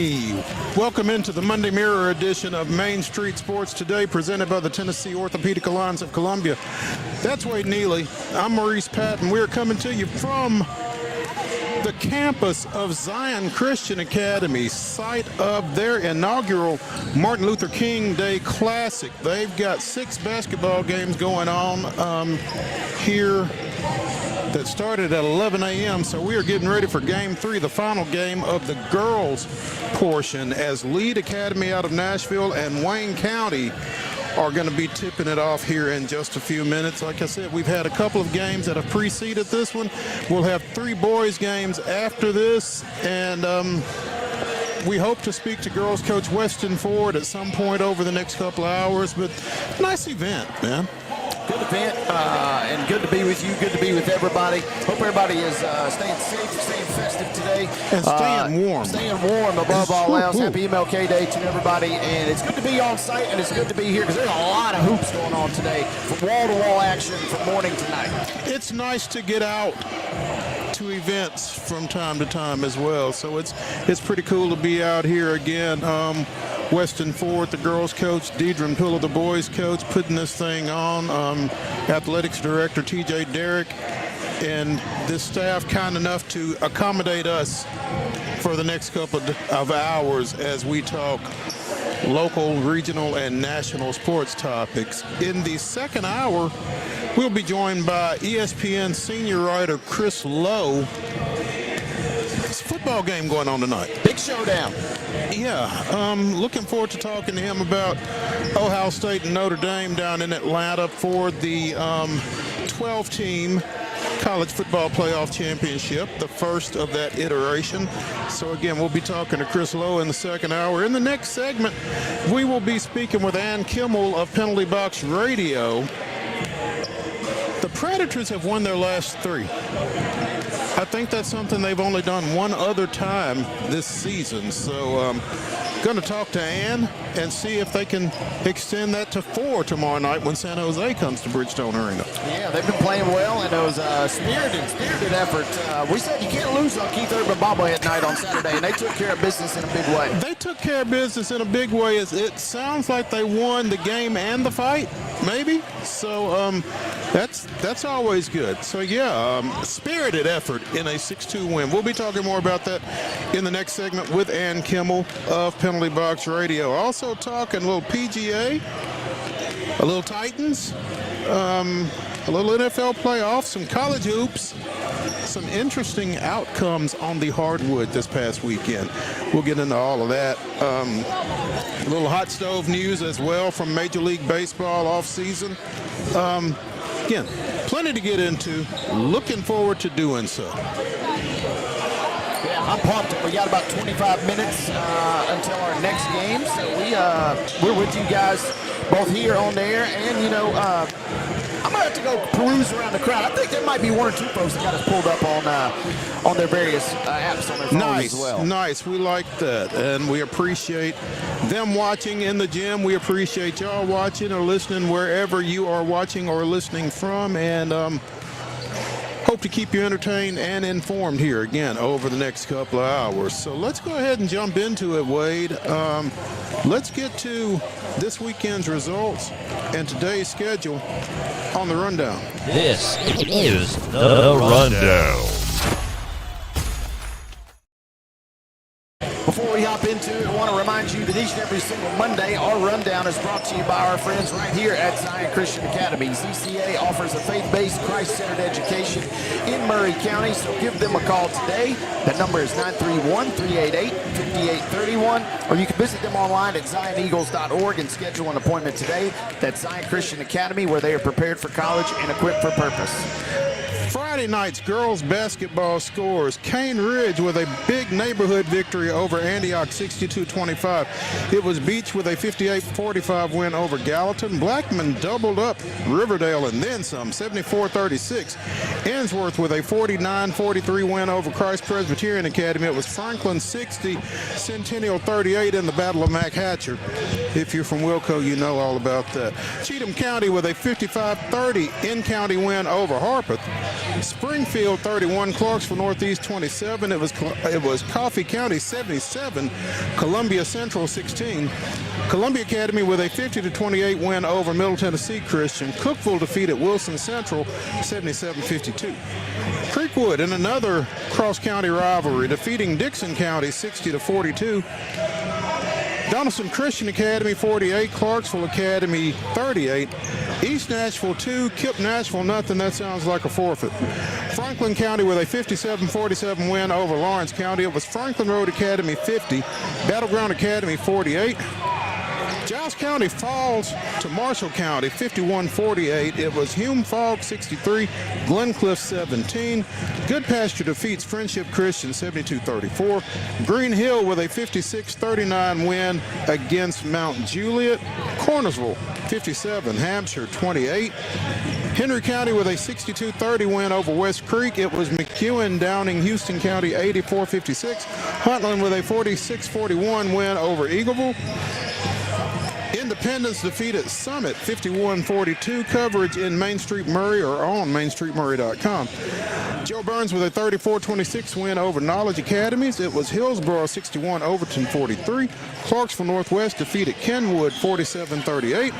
Hey, welcome into the Monday Mirror edition of Main Street Sports Today, presented by the Tennessee Orthopedic Alliance of Columbia. That's Wade Neely. I'm Maurice Patton. We're coming to you from the campus of Zion Christian Academy, site of their inaugural Martin Luther King Day Classic. They've got 6 basketball games going on here that started at 11 a.m. So we are getting ready for Game 3, the final game of the girls portion, as Lead Academy out of Nashville and Wayne County are going to be tipping it off here in just a few minutes. Like I said, we've had a couple of games that have preceded this one. We'll have 3 boys games after this, and we hope to speak to girls coach Weston Ford at some point over the next couple of hours. But nice event, man. Good event, and good to be with you, good to be with everybody. Hope everybody is staying safe, staying festive today. And staying warm. Staying warm above all else. Happy MLK Day to everybody. And it's good to be on site, and it's good to be here because there's a lot of hoops going on today, from wall-to-wall action from morning to night. It's nice to get out to events from time to time as well. So it's pretty cool to be out here again. Weston Ford, the girls coach, Deidre Pillow, the boys coach, putting this thing on. Athletics director TJ Derrick, and this staff kind enough to accommodate us for the next couple of hours as we talk local, regional, and national sports topics. In the second hour, we'll be joined by ESPN senior writer Chris Lowe. It's a football game going on tonight. Big showdown. Yeah, looking forward to talking to him about Ohio State and Notre Dame down in Atlanta for the 12-team college football playoff championship, the first of that iteration. So again, we'll be talking to Chris Lowe in the second hour. In the next segment, we will be speaking with Ann Kimmel of Penalty Box Radio. The Predators have won their last 3. I think that's something they've only done one other time this season. So going to talk to Ann and see if they can extend that to 4 tomorrow night when San Jose comes to Bridgestone Arena. Yeah, they've been playing well, and it was a spirited effort. We said you can't lose on Keith Urban bobblehead night on Saturday, and they took care of business in a big way. They took care of business in a big way. It sounds like they won the game and the fight, maybe. So that's always good. So yeah, spirited effort in a 6-2 win. We'll be talking more about that in the next segment with Ann Kimmel of Penalty Box Radio. Also talking a little PGA, a little Titans, a little NFL playoffs, some college hoops, some interesting outcomes on the hardwood this past weekend. We'll get into all of that. A little hot stove news as well from Major League Baseball off-season. Again, plenty to get into. Looking forward to doing so. Yeah, I'm pumped. We got about 25 minutes until our next game, so we're with you guys both here on the air, and I'm gonna have to go peruse around the crowd. I think there might be 1 or 2 folks that got us pulled up on their various apps on their phones as well. Nice. We like that, and we appreciate them watching in the gym. We appreciate y'all watching or listening wherever you are watching or listening from, and hope to keep you entertained and informed here again over the next couple of hours. So let's go ahead and jump into it, Wade. Let's get to this weekend's results and today's schedule on the rundown. This is the rundown. Before we hop into it, I want to remind you that each and every single Monday, our rundown is brought to you by our friends right here at Zion Christian Academy. ZCA offers a faith-based, Christ-centered education in Murray County, so give them a call today. That number is 931-388-5831, or you can visit them online at zioneagles.org and schedule an appointment today. That's Zion Christian Academy, where they are prepared for college and equipped for purpose. Friday night's girls basketball scores. Cane Ridge with a big neighborhood victory over Antioch 62-25. It was Beach with a 58-45 win over Gallatin. Blackman doubled up Riverdale and then some, 74-36. Ainsworth with a 49-43 win over Christ Presbyterian Academy. It was Franklin 60, Centennial 38 in the Battle of Mac Hatcher. If you're from Wilco, you know all about that. Cheatham County with a 55-30 in-county win over Harpeth. Springfield 31, Clarksville Northeast 27. It was Coffee County 77, Columbia Central 16. Columbia Academy with a 50-28 win over Middle Tennessee Christian. Cookeville defeated Wilson Central 77-52. Creekwood in another cross-county rivalry, defeating Dixon County 60-42. Donaldson Christian Academy 48, Clarksville Academy 38. East Nashville 2, Kip Nashville nothing. That sounds like a forfeit. Franklin County with a 57-47 win over Lawrence County. It was Franklin Road Academy 50, Battleground Academy 48. Giles County falls to Marshall County 51-48. It was Hume Fogg 63, Glencliff 17. Good Pasture defeats Friendship Christian 72-34. Green Hill with a 56-39 win against Mount Juliet. Cornersville 57, Hampshire 28. Henry County with a 62-30 win over West Creek. It was McEwen downing Houston County 84-56. Huntland with a 46-41 win over Eagleville. Independence defeated Summit 51-42. Coverage in Main Street Murray or on mainstreetmurray.com. Joe Burns with a 34-26 win over Knowledge Academies. It was Hillsborough 61, Overton 43. Clarksville Northwest defeated Kenwood 47-38.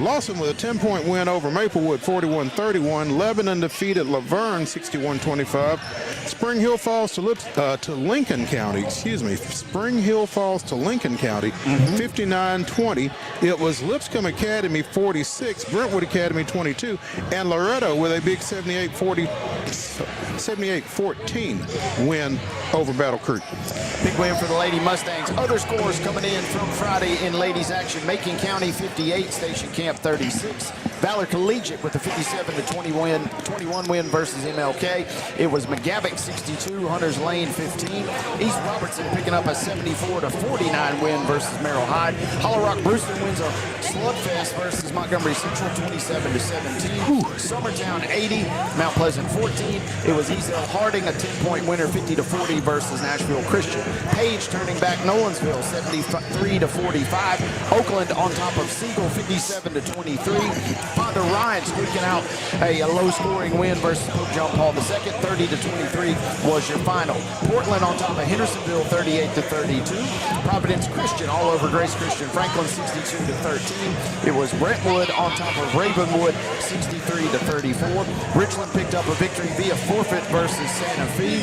Lawson with a 10-point win over Maplewood 41-31. Lebanon defeated Laverne 61-25. Spring Hill falls to Lincoln County. Spring Hill falls to Lincoln County 59-20. It was Lipscomb Academy 46, Brentwood Academy 22, and Loretto with a big 78-14 win over Battle Creek. Big win for the Lady Mustangs. Other scores coming in from Friday in ladies action. Macon County 58, Station Camp 36. Valor Collegiate with a 57-21 win versus MLK. It was McGavock 62, Hunters Lane 15. East Robertson picking up a 74-49 win versus Merrill Hyde. Hollow Rock Brewster wins a slugfest versus Montgomery Central 27-17. Summertown 80, Mount Pleasant 14. It was Ezel Harding, a 10-point winner 50-40 versus Nashville Christian. Page turning back Nolensville 73-45. Oakland on top of Siegel 57-23. Fonda Ryan squeaking out a low-scoring win versus Pope John Paul II. 30-23 was your final. Portland on top of Hendersonville 38-32. Providence Christian all over Grace Christian Franklin 62-13. It was Brentwood on top of Ravenwood 63-34. Richland picked up a victory via forfeit versus Santa Fe.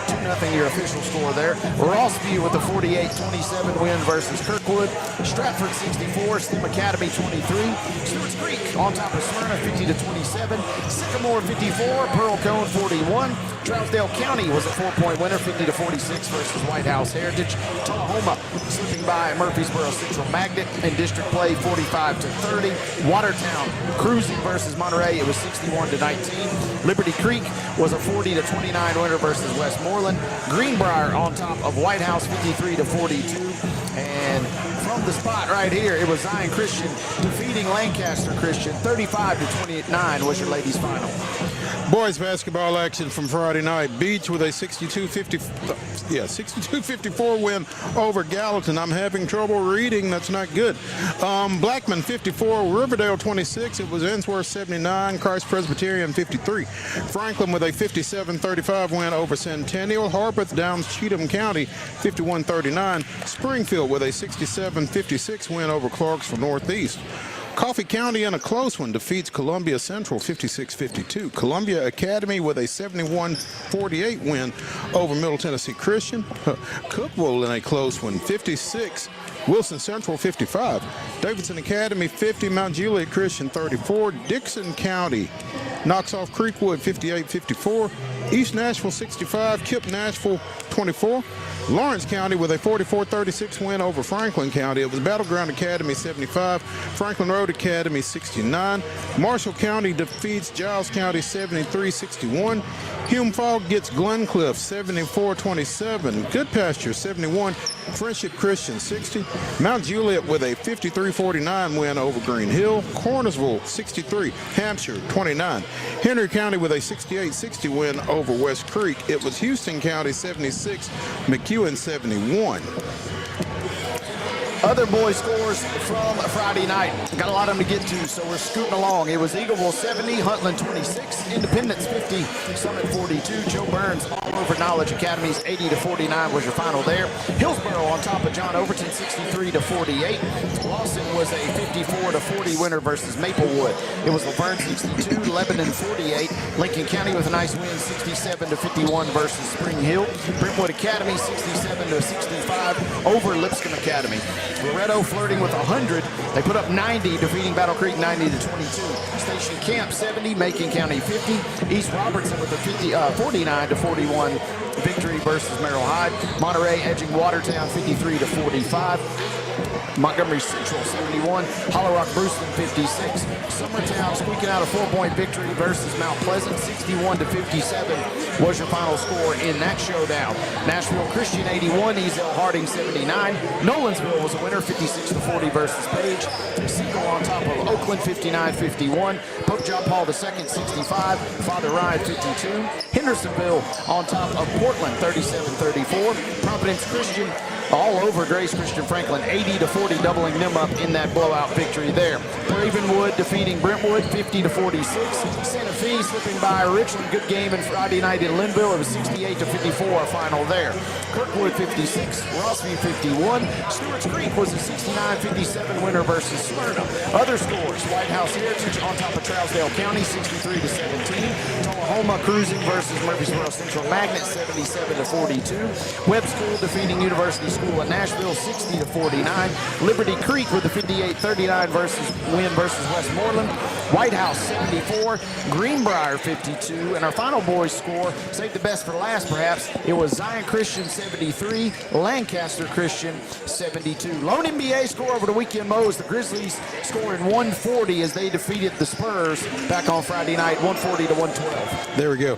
2-0 your official score there. Rossview with a 48-27 win versus Kirkwood. Stratford 64, Stem Academy 23. Stewart's Creek on top of Smyrna 50-27. Sycamore 54, Pearl Cone 41. Trousdale County was a 4-point winner 50-46 versus White House Heritage. Tullahoma slipping by Murfreesboro Central Magnet in district play 45-30. Watertown cruising versus Monterey. It was 61-19. Liberty Creek was a 40-29 winner versus Westmoreland. Greenbrier on top of White House 53-42. And from the spot right here, it was Zion Christian defeating Lancaster Christian 35-29 was your ladies' final. Boys basketball action from Friday night. Beach with a 62-54 win over Gallatin. I'm having trouble reading. That's not good. Blackman 54, Riverdale 26. It was Ensworth 79, Christ Presbyterian 53. Franklin with a 57-35 win over Centennial. Harpeth downs Cheatham County 51-39. Springfield with a 67-56 win over Clarksville Northeast. Coffee County in a close one defeats Columbia Central 56-52. Columbia Academy with a 71-48 win over Middle Tennessee Christian. Cookeville in a close one 56. Wilson Central 55. Davidson Academy 50. Mount Juliet Christian 34. Dixon County knocks off Creekwood 58-54. East Nashville 65. Kip Nashville 24. Lawrence County with a 44-36 win over Franklin County. It was Battleground Academy 75, Franklin Road Academy 69. Marshall County defeats Giles County 73-61. Hume Fogg gets Glencliff 74-27. Good Pasture 71, Friendship Christian 60. Mount Juliet with a 53-49 win over Green Hill. Cornersville 63, Hampshire 29. Henry County with a 68-60 win over West Creek. It was Houston County 76, McEwen 71. Other boys scores from Friday night. Got a lot of them to get to, so we're scooting along. It was Eagleville 70, Huntland 26, Independence 50, Summit 42. Joe Burns all over Knowledge Academies 80-49 was your final there. Hillsboro on top of John Overton 63-48. Lawson was a 54-40 winner versus Maplewood. It was Laverne 62, Lebanon 48. Lincoln County with a nice win 67-51 versus Spring Hill. Brentwood Academy 67-65 over Lipscomb Academy. Loretto flirting with 100. They put up 90, defeating Battle Creek 90-22. Station Camp 70, Macon County 50. East Robertson with a 49-41 victory versus Merrill Hyde. Monterey edging Watertown 53-45. Montgomery Central 71, Hollow Rock Brewston 56, Summertown squeaking out a 4-point victory versus Mount Pleasant 61-57 was your final score in that showdown. Nashville Christian 81, Easel Harding 79, Nolansville was a winner 56-40 versus Page, Seagull on top of Oakland 59-51, Pope John Paul II 65, Father Ryan 52, Hendersonville on top of Portland 37-34, Providence Christian all over Grace Christian Franklin 80-40, doubling them up in that blowout victory there. Ravenwood defeating Brentwood 50-46. Santa Fe slipping by Richland. Good game in Friday night in Linville. It was 68-54 final there. Kirkwood 56, Rossview 51. Stewart's Creek was a 69-57 winner versus Smyrna. Other scores: White House Heritage on top of Trousdale County 63-17. Tullahoma cruising versus Murfreesboro Central Magnet 77-42. Webb School defeating University School of Nashville 60-49. Liberty Creek with a 58-39 win versus Westmoreland. White House 74, Greenbrier 52, and our final boys score, save the best for last perhaps, it was Zion Christian 73, Lancaster Christian 72. Lone NBA score over the weekend Mo's, the Grizzlies scoring 140 as they defeated the Spurs back on Friday night, 140-112. There we go.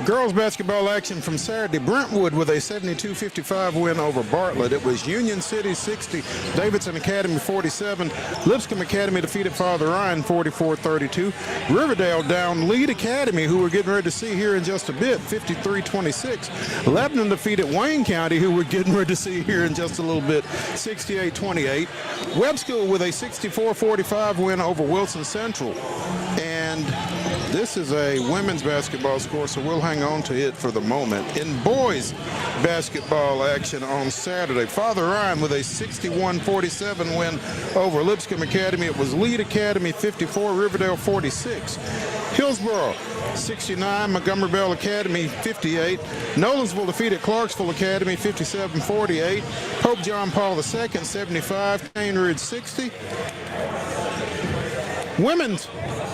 Girls basketball action from Saturday. Brentwood with a 72-55 win over Bartlett. It was Union City 60, Davidson Academy 47. Lipscomb Academy defeated Father Ryan 44-32. Riverdale down Lead Academy, who we're getting ready to see here in just a bit, 53-26. Lebanon defeated Wayne County, who we're getting ready to see here in just a little bit, 68-28. Webb School with a 64-45 win over Wilson Central. And this is a women's basketball score, so we'll hang on to it for the moment. In boys basketball action on Saturday, Father Ryan with a 61-47 win over Lipscomb Academy. It was Lead Academy 54, Riverdale 46. Hillsboro 69, Montgomery Bell Academy 58. Nolansville defeated Clarksville Academy 57-48. Pope John Paul II 75, Cane Ridge 60. Women's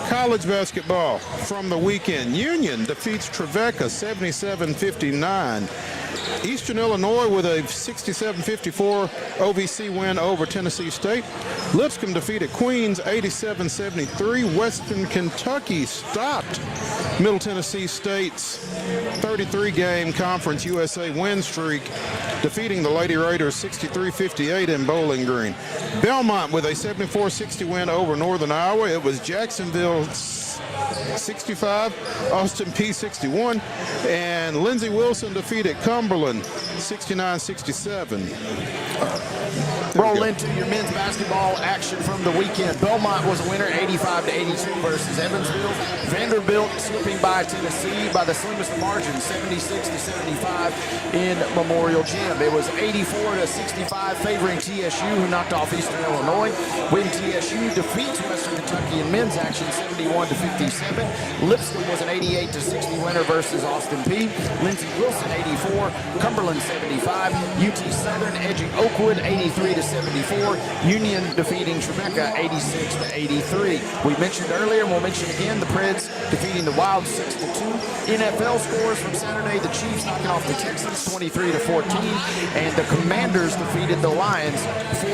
college basketball from the weekend. Union defeats Trevecca 77-59. Eastern Illinois with a 67-54 OVC win over Tennessee State. Lipscomb defeated Queens 87-73. Western Kentucky stopped Middle Tennessee State's 33-game Conference USA win streak, defeating the Lady Raiders 63-58 in Bowling Green. Belmont with a 74-60 win over Northern Iowa. It was Jacksonville 65, Austin P 61, and Lindsey Wilson defeated Cumberland 69-67. Roll into your men's basketball action from the weekend. Belmont was a winner 85-82 versus Evansville. Vanderbilt slipping by Tennessee by the slimmest margin, 76-75 in Memorial Gym. It was 84-65 favoring TSU, who knocked off Eastern Illinois. When TSU defeats Western Kentucky in men's action 71-57. Lipscomb was an 88-60 winner versus Austin P. Lindsey Wilson 84, Cumberland 75, UT Southern edging Oakwood 83-74. Union defeating Trevecca 86-83. We mentioned earlier, and we'll mention again, the Preds defeating the Wild 6-2. NFL scores from Saturday: the Chiefs knocking off the Texans 23-14, and the Commanders defeated the Lions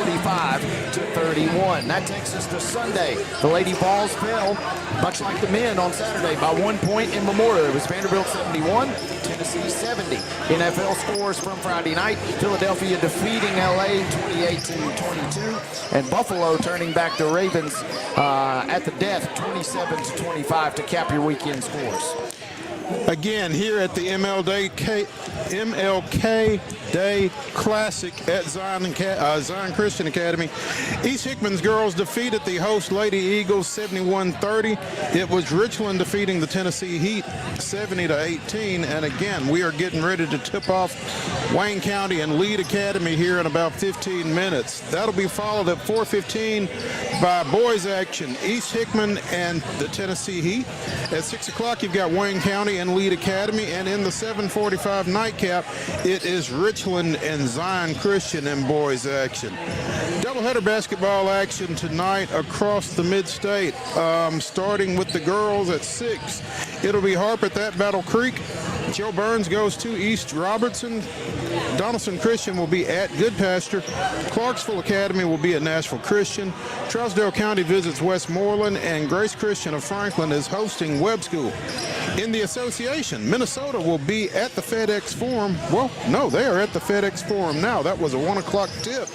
45-31. That takes us to Sunday. The Lady Vols fell, much like the men on Saturday, by 1 point in Memorial. It was Vanderbilt 71, Tennessee 70. NFL scores from Friday night: Philadelphia defeating LA 28-22, and Buffalo turning back the Ravens at the death 27-25 to cap your weekend scores. Again, here at the MLK Day Classic at Zion Christian Academy. East Hickman's girls defeated the host Lady Eagles 71-30. It was Richland defeating the Tennessee Heat 70-18. And again, we are getting ready to tip off Wayne County and Lead Academy here in about 15 minutes. That'll be followed at 4:15 by boys action, East Hickman and the Tennessee Heat. At 6 o'clock, you've got Wayne County and Lead Academy. And in the 7:45 nightcap, it is Richland and Zion Christian in boys action. Doubleheader basketball action tonight across the mid-state, starting with the girls at 6. It'll be Harpeth at Battle Creek. Joe Burns goes to East Robertson. Donaldson Christian will be at Goodpasture. Clarksville Academy will be at Nashville Christian. Trousdale County visits Westmoreland, and Grace Christian of Franklin is hosting Webb School. In the association, Minnesota will be at the FedEx Forum. Well, no, they are at the FedEx Forum now. That was a 1 o'clock tip,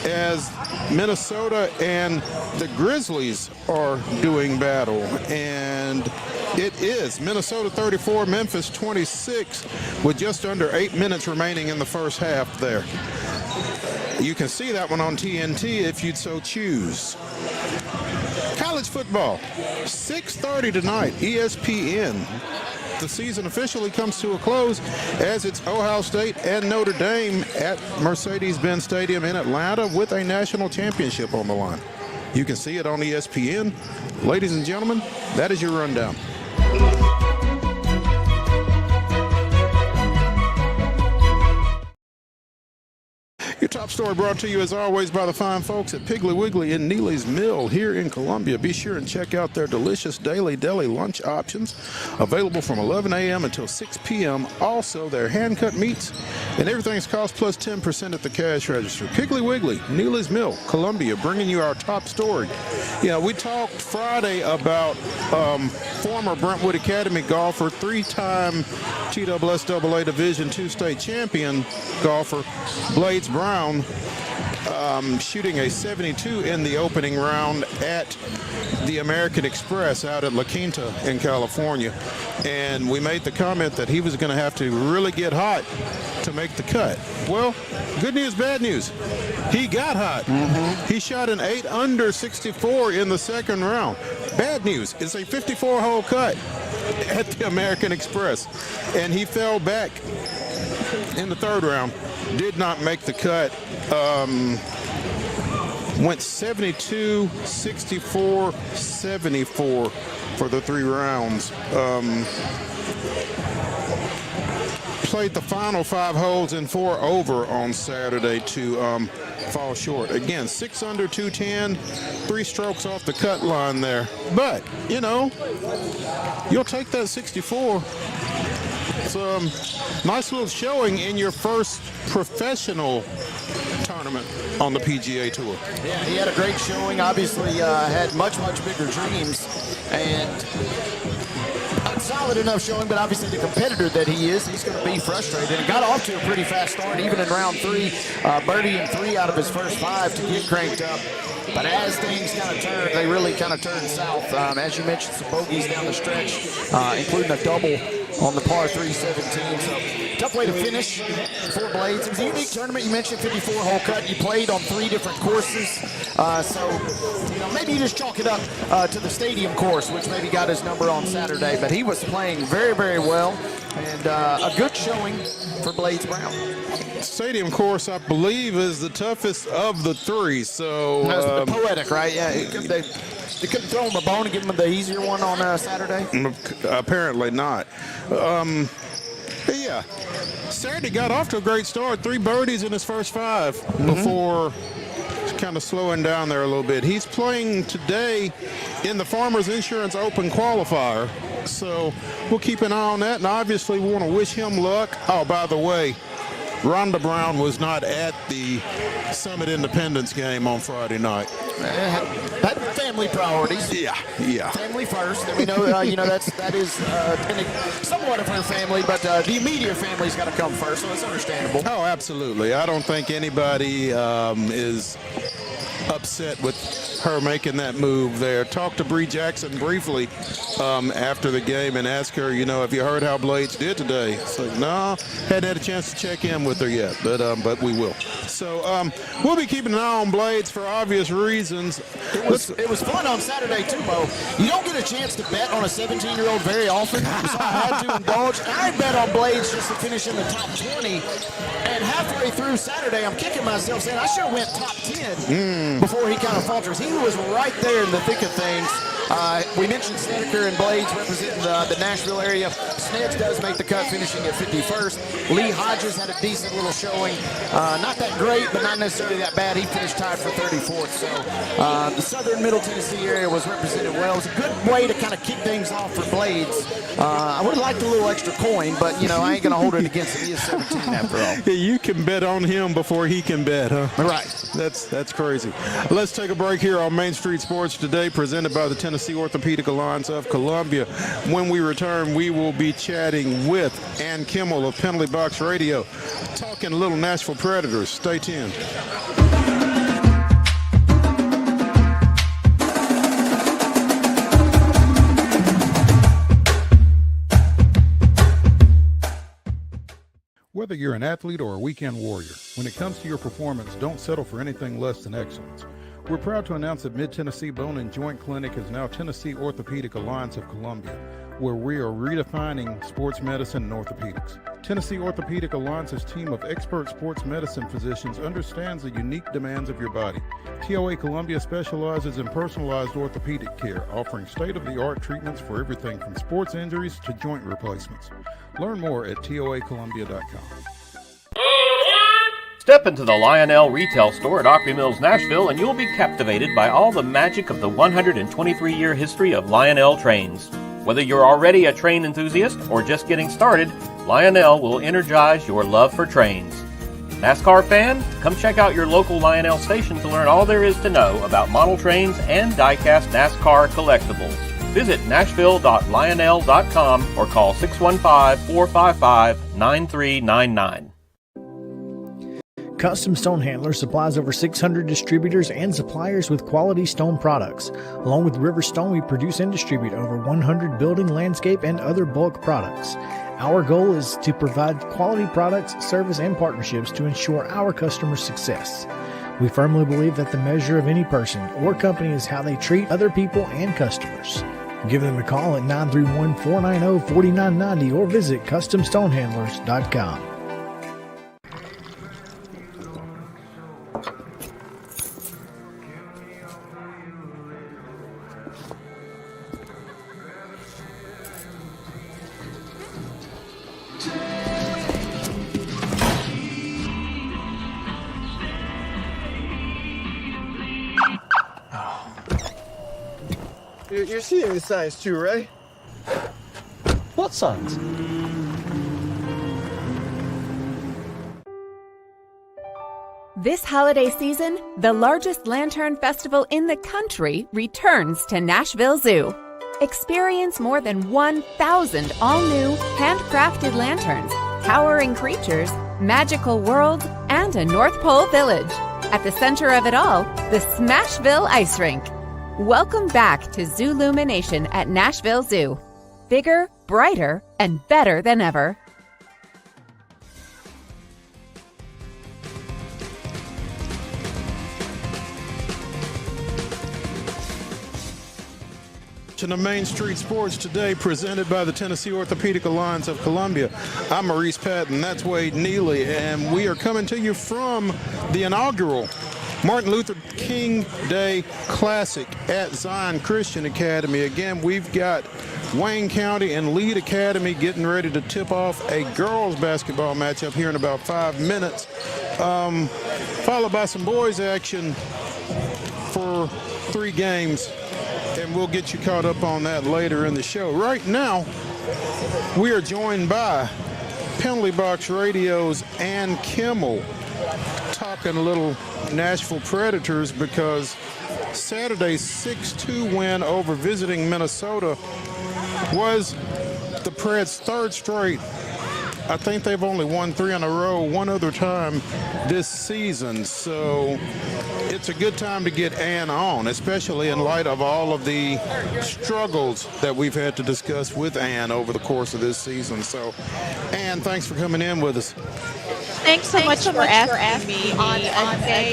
as Minnesota and the Grizzlies are doing battle. And it is Minnesota 34, Memphis 26, with just under 8 minutes remaining in the first half there. You can see that one on TNT if you'd so choose. College football, 6:30 tonight, ESPN. The season officially comes to a close as it's Ohio State and Notre Dame at Mercedes-Benz Stadium in Atlanta with a national championship on the line. You can see it on ESPN. Ladies and gentlemen, that is your rundown. Your top story brought to you, as always, by the fine folks at Piggly Wiggly in Neely's Mill here in Columbia. Be sure and check out their delicious daily deli lunch options, available from 11 a.m. until 6 p.m. Also, their hand-cut meats, and everything's cost plus 10% at the cash register. Piggly Wiggly, Neely's Mill, Columbia, bringing you our top story. Yeah, we talked Friday about former Brentwood Academy golfer, three-time TSSAA Division II state champion golfer Blades Brown, shooting a 72 in the opening round at the American Express out at La Quinta in California. And we made the comment that he was going to have to really get hot to make the cut. Well, good news, bad news. He got hot. He shot an 8 under 64 in the second round. Bad news, it's a 54-hole cut at the American Express. And he fell back in the third round. Did not make the cut. Went 72, 64, 74 for the 3 rounds. Played the final 5 holes in 4 over on Saturday to fall short. Again, 6 under 210, 3 strokes off the cut line there. But, you know, you'll take that 64. It's a nice little showing in your first professional tournament on the PGA Tour. Yeah, he had a great showing. Obviously, had much bigger dreams, and a solid enough showing, but obviously the competitor that he is, he's going to be frustrated. And got off to a pretty fast start, even in round 3, birdieing 3 out of his first 5 to get cranked up. But as things kind of turned, they really kind of turned south. As you mentioned, some bogeys down the stretch, including a double on the par 3 17. So tough way to finish for Blades. It was a unique tournament. You mentioned 54-hole cut. You played on 3 different courses. So, you know, maybe you just chalk it up to the stadium course, which maybe got his number on Saturday. But he was playing very, very well, and a good showing for Blades Brown. Stadium course, I believe, is the toughest of the 3. So poetic, right? Yeah, they couldn't throw him a bone and give him the easier one on Saturday. Apparently not. But yeah, Saturday got off to a great start. 3 birdies in his first 5 before kind of slowing down there a little bit. He's playing today in the Farmers Insurance Open qualifier, so we'll keep an eye on that. And obviously, we want to wish him luck. Oh, by the way, Rhonda Brown was not at the Summit Independence game on Friday night. Had family priorities. Yeah. Family first. And we know, that is somewhat of her family, but the immediate family's got to come first, so it's understandable. Oh, absolutely. I don't think anybody is upset with her making that move there. Talked to Bree Jackson briefly after the game and asked her, have you heard how Blades did today? It's like, no, hadn't had a chance to check in with her yet, but we will. So we'll be keeping an eye on Blades for obvious reasons. It was fun on Saturday too, Mo. You don't get a chance to bet on a 17-year-old very often, so I had to indulge. I bet on Blades just to finish in the top 20, and halfway through Saturday, I'm kicking myself saying I should have went top 10 before he kind of falters. He was right there in the thick of things. We mentioned Snedeker and Blades representing the Nashville area. Sneds does make the cut, finishing at 51st. Lee Hodges had a decent little showing. Not that great, but not necessarily that bad. He finished tied for 34th. So the southern Middle Tennessee area was represented well. It was a good way to kind of kick things off for Blades. I would have liked a little extra coin, but, I ain't going to hold it against him. He is 17 after all. Yeah, you can bet on him before he can bet, huh? Right. That's crazy. Let's take a break here on Main Street Sports Today, presented by the Tennessee Orthopedic Alliance of Columbia. When we return, we will be chatting with Ann Kimmel of Penalty Box Radio, talking a little Nashville Predators. Stay tuned. Whether you're an athlete or a weekend warrior, when it comes to your performance, don't settle for anything less than excellence. We're proud to announce that Mid-Tennessee Bone and Joint Clinic is now Tennessee Orthopedic Alliance of Columbia, where we are redefining sports medicine and orthopedics. Tennessee Orthopedic Alliance's team of expert sports medicine physicians understands the unique demands of your body. TOA Columbia specializes in personalized orthopedic care, offering state-of-the-art treatments for everything from sports injuries to joint replacements. Learn more at toacolumbia.com. Step into the Lionel retail store at Opry Mills, Nashville, and you'll be captivated by all the magic of the 123-year history of Lionel trains. Whether you're already a train enthusiast or just getting started, Lionel will energize your love for trains. NASCAR fan? Come check out your local Lionel station to learn all there is to know about model trains and die-cast NASCAR collectibles. Visit nashville.lionel.com or call 615-455-9399. Custom Stone Handler supplies over 600 distributors and suppliers with quality stone products. Along with River Stone, we produce and distribute over 100 building, landscape, and other bulk products. Our goal is to provide quality products, service, and partnerships to ensure our customers' success. We firmly believe that the measure of any person or company is how they treat other people and customers. Give them a call at 931-490-4990 or visit CustomStonehandlers.com. You're seeing the signs too, right? What signs? This holiday season, the largest lantern festival in the country returns to Nashville Zoo. Experience more than 1,000 all-new, handcrafted lanterns, towering creatures, magical worlds, and a North Pole village. At the center of it all, the Smashville Ice Rink. Welcome back to Zoolumination at Nashville Zoo. Bigger, brighter, and better than ever. To Main Street Sports Today, presented by the Tennessee Orthopedic Alliance of Columbia. I'm Maurice Patton, that's Wade Neely, and we are coming to you from the inaugural Martin Luther King Day Classic at Zion Christian Academy. Again, we've got Wayne County and Lead Academy getting ready to tip off a girls basketball matchup here in about 5 minutes, followed by some boys action for 3 games. And we'll get you caught up on that later in the show. Right now, we are joined by Penalty Box Radio's Ann Kimmel, talking a little Nashville Predators, because Saturday's 6-2 win over visiting Minnesota was the Preds' 3rd straight I think they've only won 3 in a row one other time this season. So it's a good time to get Ann on, especially in light of all of the struggles that we've had to discuss with Ann over the course of this season. So, Ann, thanks for coming in with us. Thanks so much for asking me on a day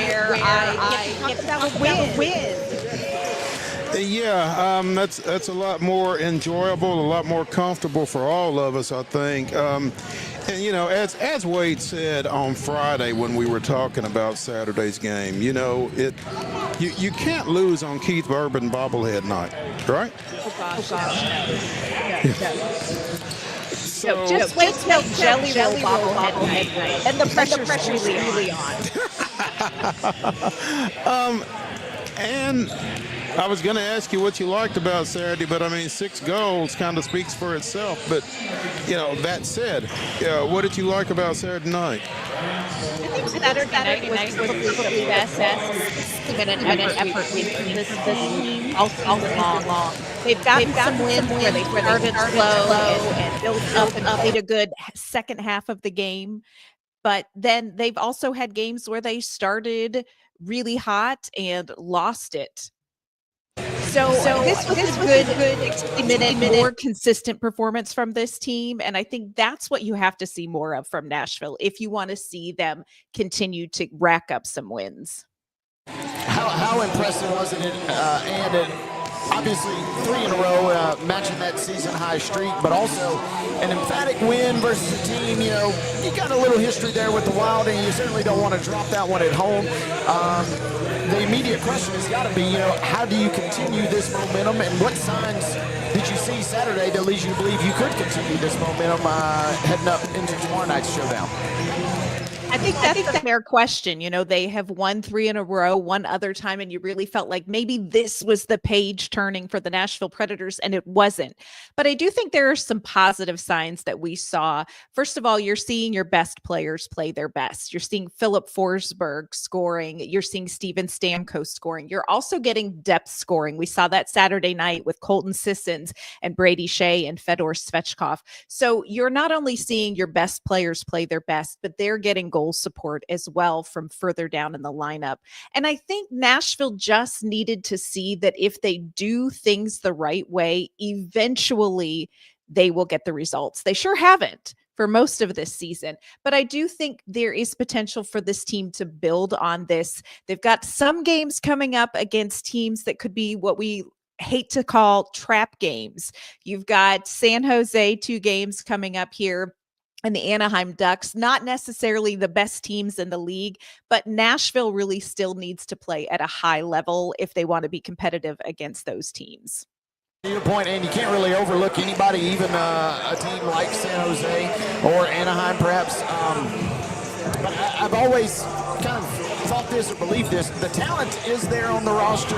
where I get to talk about a win. Yeah, that's a lot more enjoyable, a lot more comfortable for all of us, I think. And you know, as Wade said on Friday when we were talking about Saturday's game, you know, you can't lose on Keith Urban bobblehead night, right? Oh gosh. No, just wait till Jelly Roll bobblehead night, and the pressure's really on. And I was going to ask you what you liked about Saturday, but I mean, 6 goals kind of speaks for itself. But, you know, that said, what did you like about Saturday night? I think Saturday night was probably the best effort we've seen this team all season long. They've gotten some wins where they started slow and built up and played a good second half of the game. But then they've also had games where they started really hot and lost it. So this was a good 60-minute, more consistent performance from this team. And I think that's what you have to see more of from Nashville if you want to see them continue to rack up some wins. How impressive was it? And obviously 3 in a row, matching that season high streak, but also an emphatic win versus a team, you know, you got a little history there with the Wild, and you certainly don't want to drop that one at home. The immediate question has got to be, you know, how do you continue this momentum, and what signs did you see Saturday that leads you to believe you could continue this momentum heading up into tomorrow night's showdown? I think that's a fair question. You know, they have won 3 in a row, one other time, and you really felt like maybe this was the page turning for the Nashville Predators, and it wasn't. But I do think there are some positive signs that we saw. First of all, you're seeing your best players play their best. You're seeing Philip Forsberg scoring. You're seeing Steven Stamkos scoring. You're also getting depth scoring. We saw that Saturday night with Colton Sissons and Brady Shea and Fedor Svechkov. So you're not only seeing your best players play their best, but they're getting goal support as well from further down in the lineup. And I think Nashville just needed to see that if they do things the right way, eventually they will get the results. They sure haven't for most of this season, but I do think there is potential for this team to build on this. They've got some games coming up against teams that could be what we hate to call trap games. You've got San Jose, 2 games coming up here, and the Anaheim Ducks, not necessarily the best teams in the league, but Nashville really still needs to play at a high level if they want to be competitive against those teams. To your point, and you can't really overlook anybody, even a team like San Jose or Anaheim, perhaps. But I've always kind of thought this or believed this. The talent is there on the roster.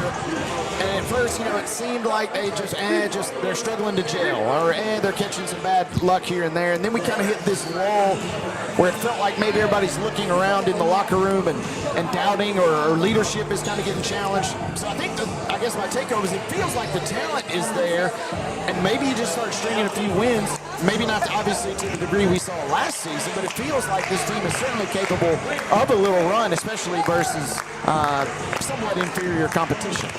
And at first, you know, it seemed like they just they're struggling to gel, or they're catching some bad luck here and there. And then we kind of hit this lull where it felt like maybe everybody's looking around in the locker room and doubting, or leadership is kind of getting challenged. So I think, I guess my takeover is it feels like the talent is there, and maybe you just start stringing a few wins. Maybe not obviously to the degree we saw last season, but it feels like this team is certainly capable of a little run, especially versus somewhat inferior competition.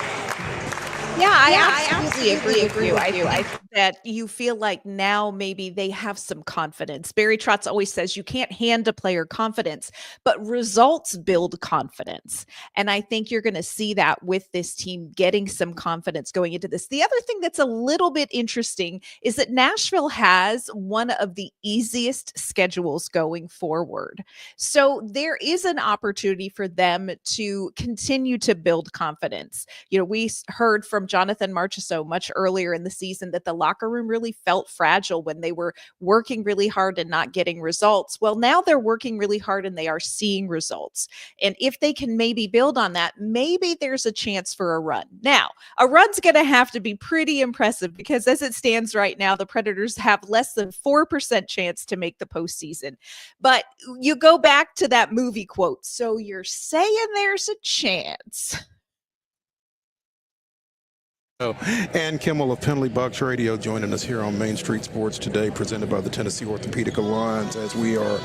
Yeah, I absolutely agree with you. I think that you feel like now maybe they have some confidence. Barry Trotz always says you can't hand a player confidence, but results build confidence. And I think you're going to see that with this team getting some confidence going into this. The other thing that's a little bit interesting is that Nashville has one of the easiest schedules going forward. So there is an opportunity for them to continue to build confidence. You know, we heard from Jonathan Marchessault much earlier in the season that the locker room really felt fragile when they were working really hard and not getting results. Well, now they're working really hard and they are seeing results. And if they can maybe build on that, maybe there's a chance for a run. Now, a run's going to have to be pretty impressive because as it stands right now, the Predators have less than 4% chance to make the postseason. But you go back to that movie quote. So you're saying there's a chance. And Kimmel of Penalty Box Radio joining us here on Main Street Sports today, presented by the Tennessee Orthopedic Alliance, as we are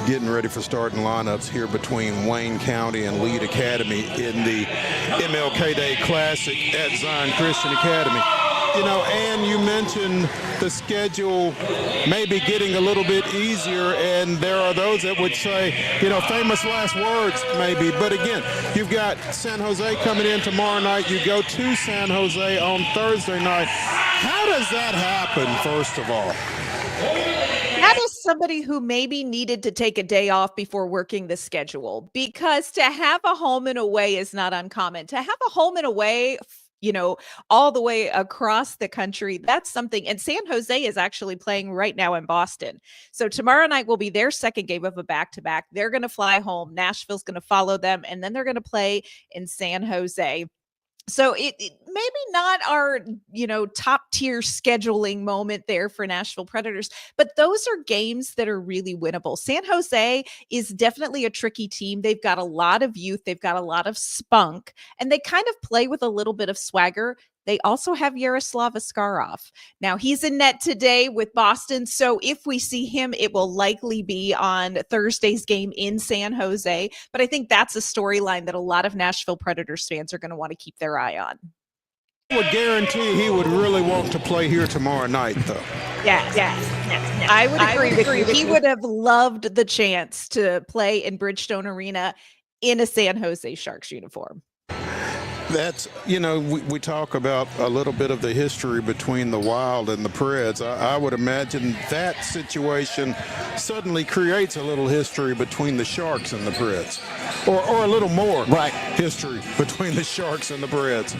getting ready for starting lineups here between Wayne County and Lead Academy in the MLK Day Classic at Zion Christian Academy. And you mentioned the schedule maybe getting a little bit easier, and there are those that would say, famous last words maybe. But again, you've got San Jose coming in tomorrow night. You go to San Jose on Thursday night. How does that happen, first of all? That is somebody who maybe needed to take a day off before working the schedule, because to have a home and away is not uncommon. To have a home and away, all the way across the country, that's something. And San Jose is actually playing right now in Boston. So tomorrow night will be their second game of a back-to-back. They're going to fly home. Nashville's going to follow them, and then they're going to play in San Jose. So it maybe not our, top tier scheduling moment there for Nashville Predators, but those are games that are really winnable. San Jose is definitely a tricky team. They've got a lot of youth. They've got a lot of spunk, and they kind of play with a little bit of swagger. They also have Yaroslav Askarov. Now, he's in net today with Boston, so if we see him, it will likely be on Thursday's game in San Jose. But I think that's a storyline that a lot of Nashville Predators fans are going to want to keep their eye on. I would guarantee he would really want to play here tomorrow night, though. Yes. I would agree with you. He would have loved the chance to play in Bridgestone Arena in a San Jose Sharks uniform. That's, we talk about a little bit of the history between the Wild and the Preds. I would imagine that situation suddenly creates a little history between the Sharks and the Preds, or a little more history between the Sharks and the Preds.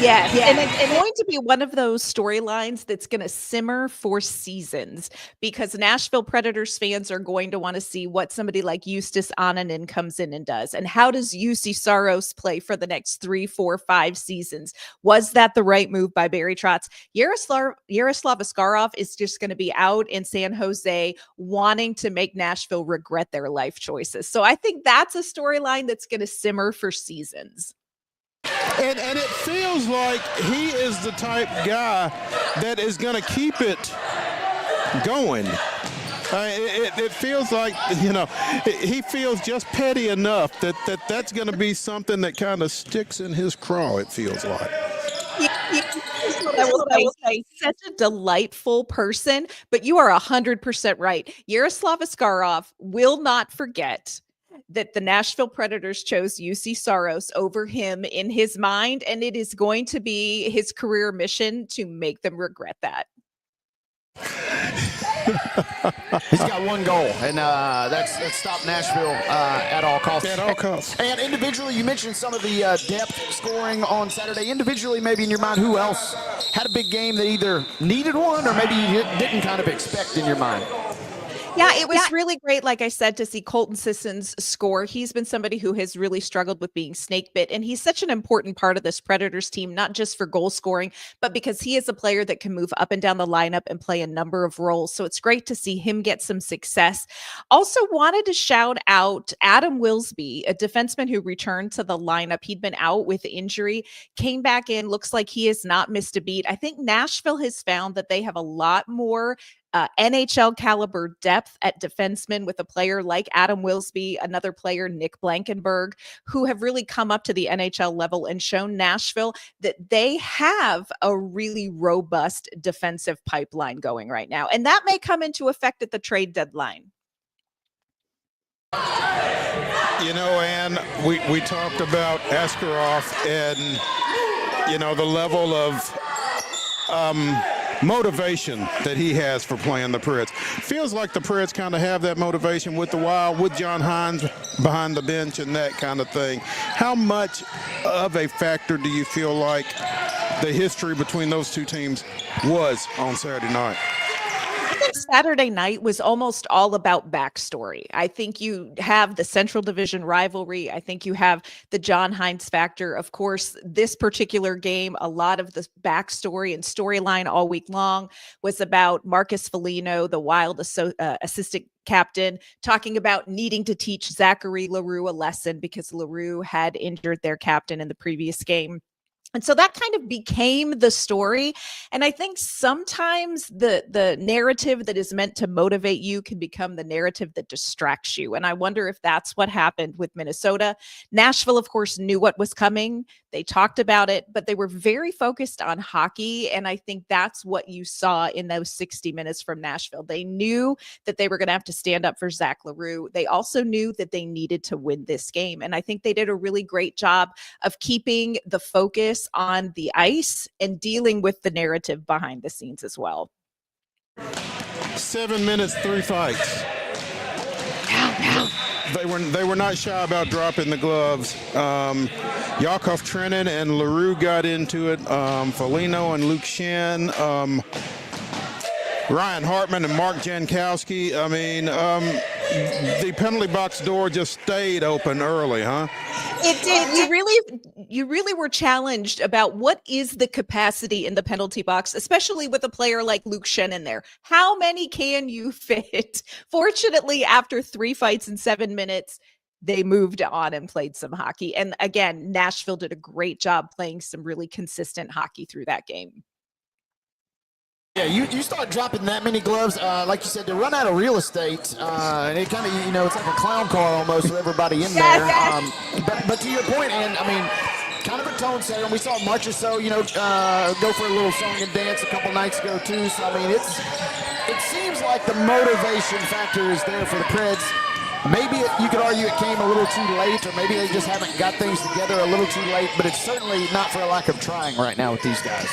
Yes. And it's going to be one of those storylines that's going to simmer for seasons, because Nashville Predators fans are going to want to see what somebody like Justus Ananen comes in and does. And how does UC Saros play for the next 3, 4, 5 seasons? Was that the right move by Barry Trotz? Yaroslav Askarov is just going to be out in San Jose wanting to make Nashville regret their life choices. So I think that's a storyline that's going to simmer for seasons. And it feels like he is the type guy that is going to keep it going. It feels like, he feels just petty enough that's going to be something that kind of sticks in his craw, it feels like. I will say, such a delightful person, but you are 100% right. Yaroslav Askarov will not forget that the Nashville Predators chose UC Saros over him in his mind, and it is going to be his career mission to make them regret that. He's got one goal, and that's stop Nashville at all costs. At all costs. And individually, you mentioned some of the depth scoring on Saturday. Individually, maybe in your mind, who else had a big game that either needed one or maybe you didn't kind of expect in your mind? Yeah, it was really great, like I said, to see Colton Sissons score. He's been somebody who has really struggled with being snake bit, and he's such an important part of this Predators team, not just for goal scoring, but because he is a player that can move up and down the lineup and play a number of roles. So it's great to see him get some success. Also wanted to shout out Adam Wilsby, a defenseman who returned to the lineup. He'd been out with injury, came back in, looks like he has not missed a beat. I think Nashville has found that they have a lot more NHL caliber depth at defenseman with a player like Adam Wilsby, another player, Nick Blankenberg, who have really come up to the NHL level and shown Nashville that they have a really robust defensive pipeline going right now. And that may come into effect at the trade deadline. And we talked about Askarov and, the level of motivation that he has for playing the Preds. Feels like the Preds kind of have that motivation with the Wild, with John Hines behind the bench and that kind of thing. How much of a factor do you feel like the history between those two teams was on Saturday night? I think Saturday night was almost all about backstory. I think you have the Central Division rivalry. I think you have the John Hines factor. Of course, this particular game, a lot of the backstory and storyline all week long was about Marcus Foligno, the Wild assistant captain, talking about needing to teach Zachary Leroux a lesson because Leroux had injured their captain in the previous game. And so that kind of became the story. And I think sometimes the narrative that is meant to motivate you can become the narrative that distracts you. And I wonder if that's what happened with Minnesota. Nashville, of course, knew what was coming. They talked about it, but they were very focused on hockey. And I think that's what you saw in those 60 minutes from Nashville. They knew that they were going to have to stand up for Zach LaRue. They also knew that they needed to win this game. And I think they did a really great job of keeping the focus on the ice and dealing with the narrative behind the scenes as well. 7 minutes, 3 fights. They were not shy about dropping the gloves. Yakov Trenin and LaRue got into it. Foligno and Luke Shen. Ryan Hartman and Mark Jankowski. I mean, the penalty box door just stayed open early, huh? It did. You really were challenged about what is the capacity in the penalty box, especially with a player like Luke Shen in there. How many can you fit? Fortunately, after 3 fights in 7 minutes, they moved on and played some hockey. And again, Nashville did a great job playing some really consistent hockey through that game. Yeah, you start dropping that many gloves, like you said, to run out of real estate, and it kind of, it's like a clown car almost with everybody in there. But to your point, and I mean, kind of a tone setter, and we saw March or so, go for a little song and dance a couple nights ago too. So I mean, it seems like the motivation factor is there for the Preds. Maybe you could argue it came a little too late, or maybe they just haven't got things together a little too late. But it's certainly not for a lack of trying right now with these guys.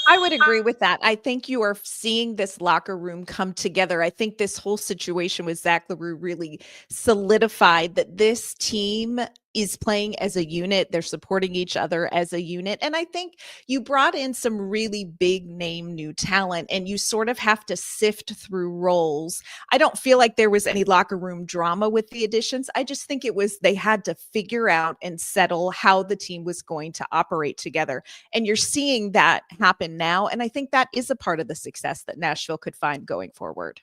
I would agree with that. I think you are seeing this locker room come together. I think this whole situation with Zach LaRue really solidified that this team is playing as a unit. They're supporting each other as a unit. And I think you brought in some really big name new talent, and you sort of have to sift through roles. I don't feel like there was any locker room drama with the additions. I just think it was they had to figure out and settle how the team was going to operate together. And you're seeing that happen now. And I think that is a part of the success that Nashville could find going forward.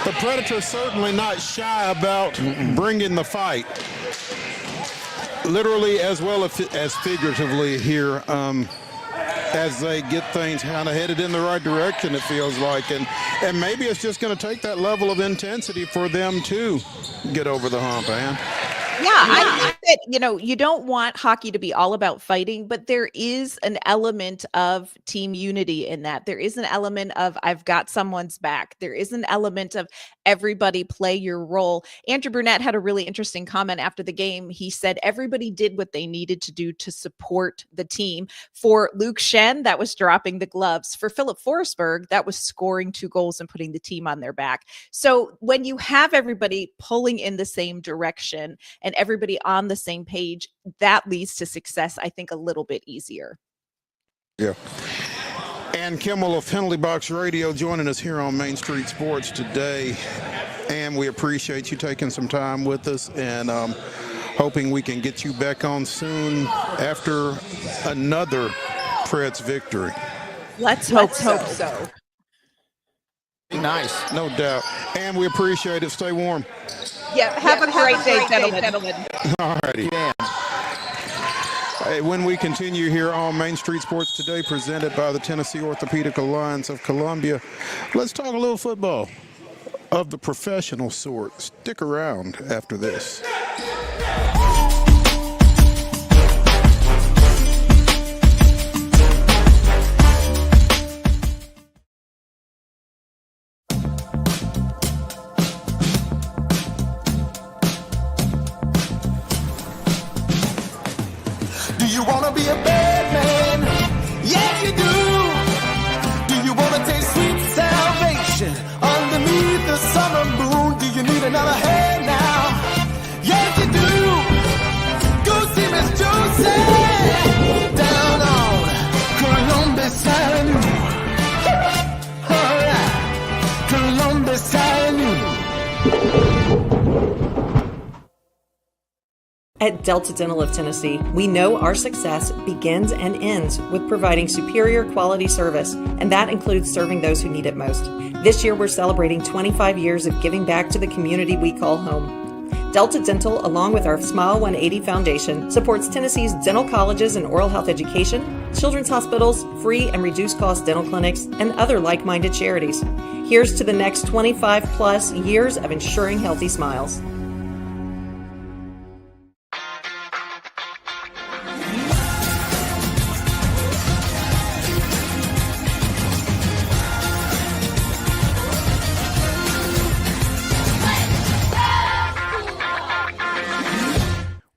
The Predators certainly not shy about bringing the fight, literally as well as figuratively here, as they get things kind of headed in the right direction, it feels like. And maybe it's just going to take that level of intensity for them to get over the hump, Ann. Yeah, I think that, you don't want hockey to be all about fighting, but there is an element of team unity in that. There is an element of I've got someone's back. There is an element of everybody play your role. Andrew Brunette had a really interesting comment after the game. He said everybody did what they needed to do to support the team. For Luke Shen, that was dropping the gloves. For Philip Forsberg, that was scoring 2 goals and putting the team on their back. So when you have everybody pulling in the same direction and everybody on the same page, that leads to success, I think, a little bit easier. Yeah. And Kimmel of Penalty Box Radio joining us here on Main Street Sports today. And we appreciate you taking some time with us, and hoping we can get you back on soon after another Preds victory. Let's hope so. Nice, no doubt. And we appreciate it. Stay warm. Yeah, have a great day, gentlemen. All righty. Yeah. Hey, when we continue here on Main Street Sports today, presented by the Tennessee Orthopedic Alliance of Columbia, let's talk a little football of the professional sort. Stick around after this. You wanna be a bad man? Yes, you do. Do you wanna taste sweet salvation underneath the summer moon? Do you need another hand now? Yes, you do. Go see Miss Josie down on Columbus Avenue. All right, Columbus Avenue. At Delta Dental of Tennessee, we know our success begins and ends with providing superior quality service, and that includes serving those who need it most. This year, we're celebrating 25 years of giving back to the community we call home. Delta Dental, along with our Smile 180 Foundation, supports Tennessee's dental colleges and oral health education, children's hospitals, free and reduced cost dental clinics, and other like-minded charities. Here's to the next 25 plus years of ensuring healthy smiles.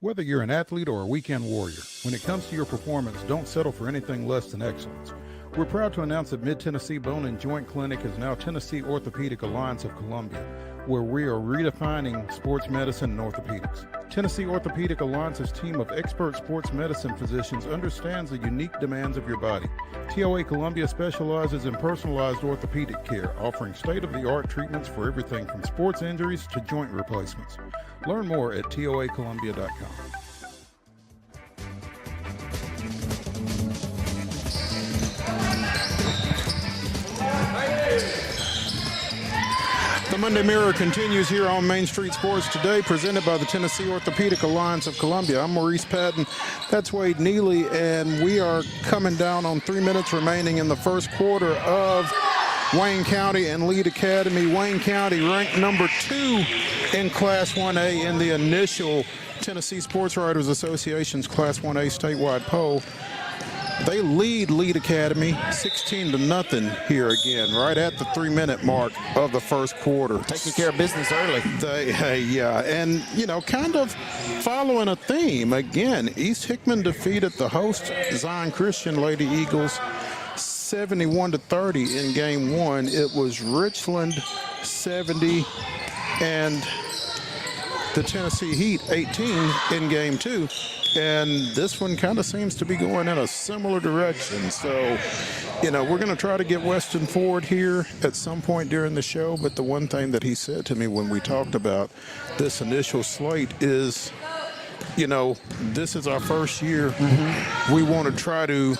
Whether you're an athlete or a weekend warrior, when it comes to your performance, don't settle for anything less than excellence. We're proud to announce that Mid-Tennessee Bone and Joint Clinic is now Tennessee Orthopedic Alliance of Columbia, where we are redefining sports medicine and orthopedics. Tennessee Orthopedic Alliance's team of expert sports medicine physicians understands the unique demands of your body. TOA Columbia specializes in personalized orthopedic care, offering state-of-the-art treatments for everything from sports injuries to joint replacements. Learn more at toacolumbia.com. The Monday Mirror continues here on Main Street Sports Today, presented by the Tennessee Orthopedic Alliance of Columbia. I'm Maurice Patton. That's Wade Neely, and we are coming down on 3 minutes remaining in the first quarter of Wayne County and Lead Academy. Wayne County ranked number 2 in Class 1A in the initial Tennessee Sports Writers Association's Class 1A statewide poll. They lead Academy 16-0 here again, right at the 3-minute mark of the first quarter. Taking care of business early. And, you know, kind of following a theme. Again, East Hickman defeated the host Zion Christian Lady Eagles 71-30 in game 1. It was Richland 70 and the Tennessee Heat 18 in game 2. And this one kind of seems to be going in a similar direction. So, you know, we're going to try to get Weston Ford here at some point during the show. But the one thing that he said to me when we talked about this initial slate is, you know, this is our first year. Mm-hmm. We want to try to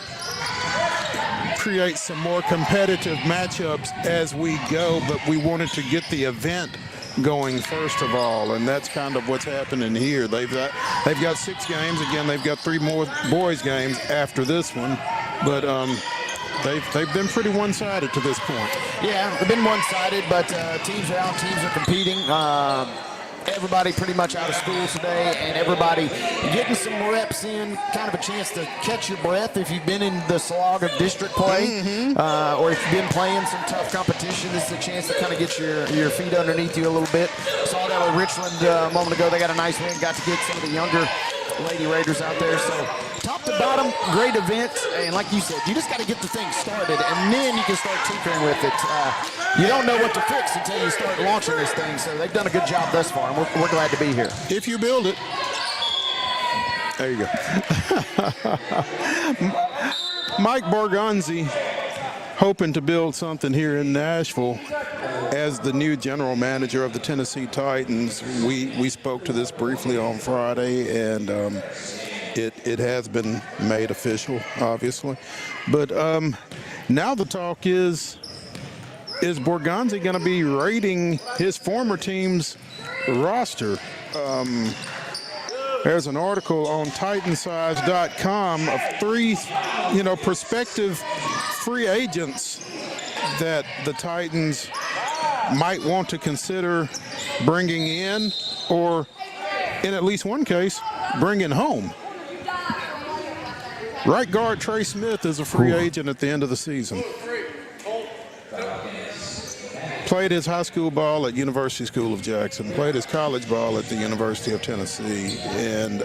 create some more competitive matchups as we go, but we wanted to get the event going first of all, and that's kind of what's happening here. They've got 6 games. Again, they've got 3 more boys games after this one, but they've been pretty one-sided to this point. Yeah, they've been one-sided, but teams are out, teams are competing. Everybody pretty much out of school today, and everybody getting some reps in, kind of a chance to catch your breath if you've been in the slog of district play, or if you've been playing some tough competition. This is a chance to kind of get your feet underneath you a little bit. Saw that with Richland a moment ago. They got a nice win, got to get some of the younger Lady Raiders out there. So top to bottom, great event, and like you said, you just got to get the thing started, and then you can start tinkering with it. You don't know what to fix until you start launching this thing, so they've done a good job thus far, and we're glad to be here. If you build it. There you go. Mike Borgonzi hoping to build something here in Nashville as the new general manager of the Tennessee Titans. We spoke to this briefly on Friday, and it has been made official, obviously. But now the talk is Borgonzi going to be raiding his former team's roster? There's an article on Titansize.com of 3, prospective free agents that the Titans might want to consider bringing in, or in at least one case, bringing home. Right guard Trey Smith is a free agent at the end of the season. Played his high school ball at University School of Jackson, played his college ball at the University of Tennessee, and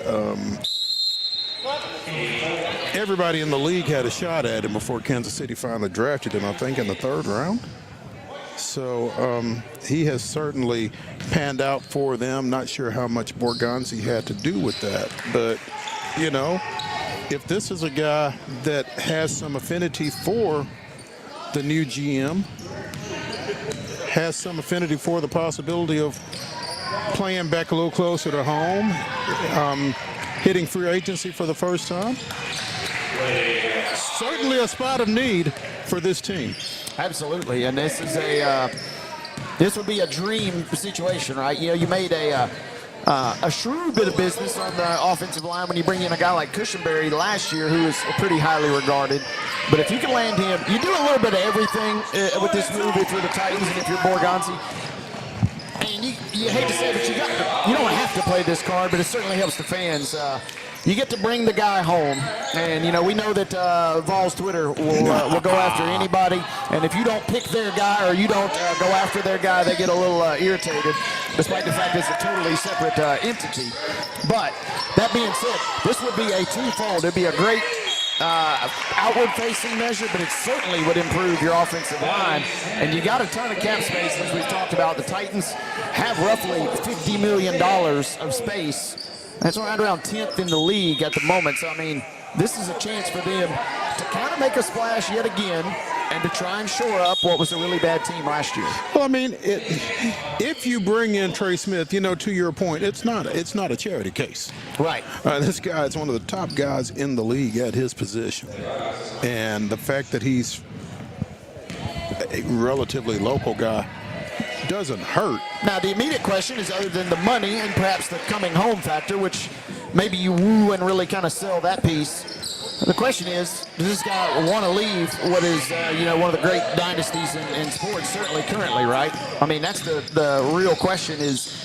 everybody in the league had a shot at him before Kansas City finally drafted him, I think, in the 3rd round. So he has certainly panned out for them. Not sure how much Borgonzi had to do with that, but, if this is a guy that has some affinity for the new GM, has some affinity for the possibility of playing back a little closer to home, hitting free agency for the first time, certainly a spot of need for this team. Absolutely, and this is this would be a dream situation, right? You made a a shrewd bit of business on the offensive line when you bring in a guy like Cushenberry last year, who is pretty highly regarded. But if you can land him, you do a little bit of everything with this move if you're the Titans and if you're Borgonzi. And you hate to say it, but you don't have to play this card, but it certainly helps the fans. You get to bring the guy home, and we know that Vols Twitter will go after anybody, and if you don't pick their guy or you don't go after their guy, they get a little irritated, despite the fact it's a totally separate entity. But that being said, this would be a twofold. It'd be a great outward-facing measure, but it certainly would improve your offensive line. And you got a ton of cap space, as we've talked about. The Titans have roughly $50 million of space. That's right around 10th in the league at the moment. So, I mean, this is a chance for them to kind of make a splash yet again and to try and shore up what was a really bad team last year. Well, I mean, if you bring in Trey Smith, to your point, it's not a charity case. Right. This guy is one of the top guys in the league at his position. And the fact that he's a relatively local guy doesn't hurt. Now, the immediate question is, other than the money and perhaps the coming home factor, which maybe you woo and really kind of sell that piece, the question is, does this guy want to leave what is, one of the great dynasties in sports, certainly currently, right? I mean, that's the real question is,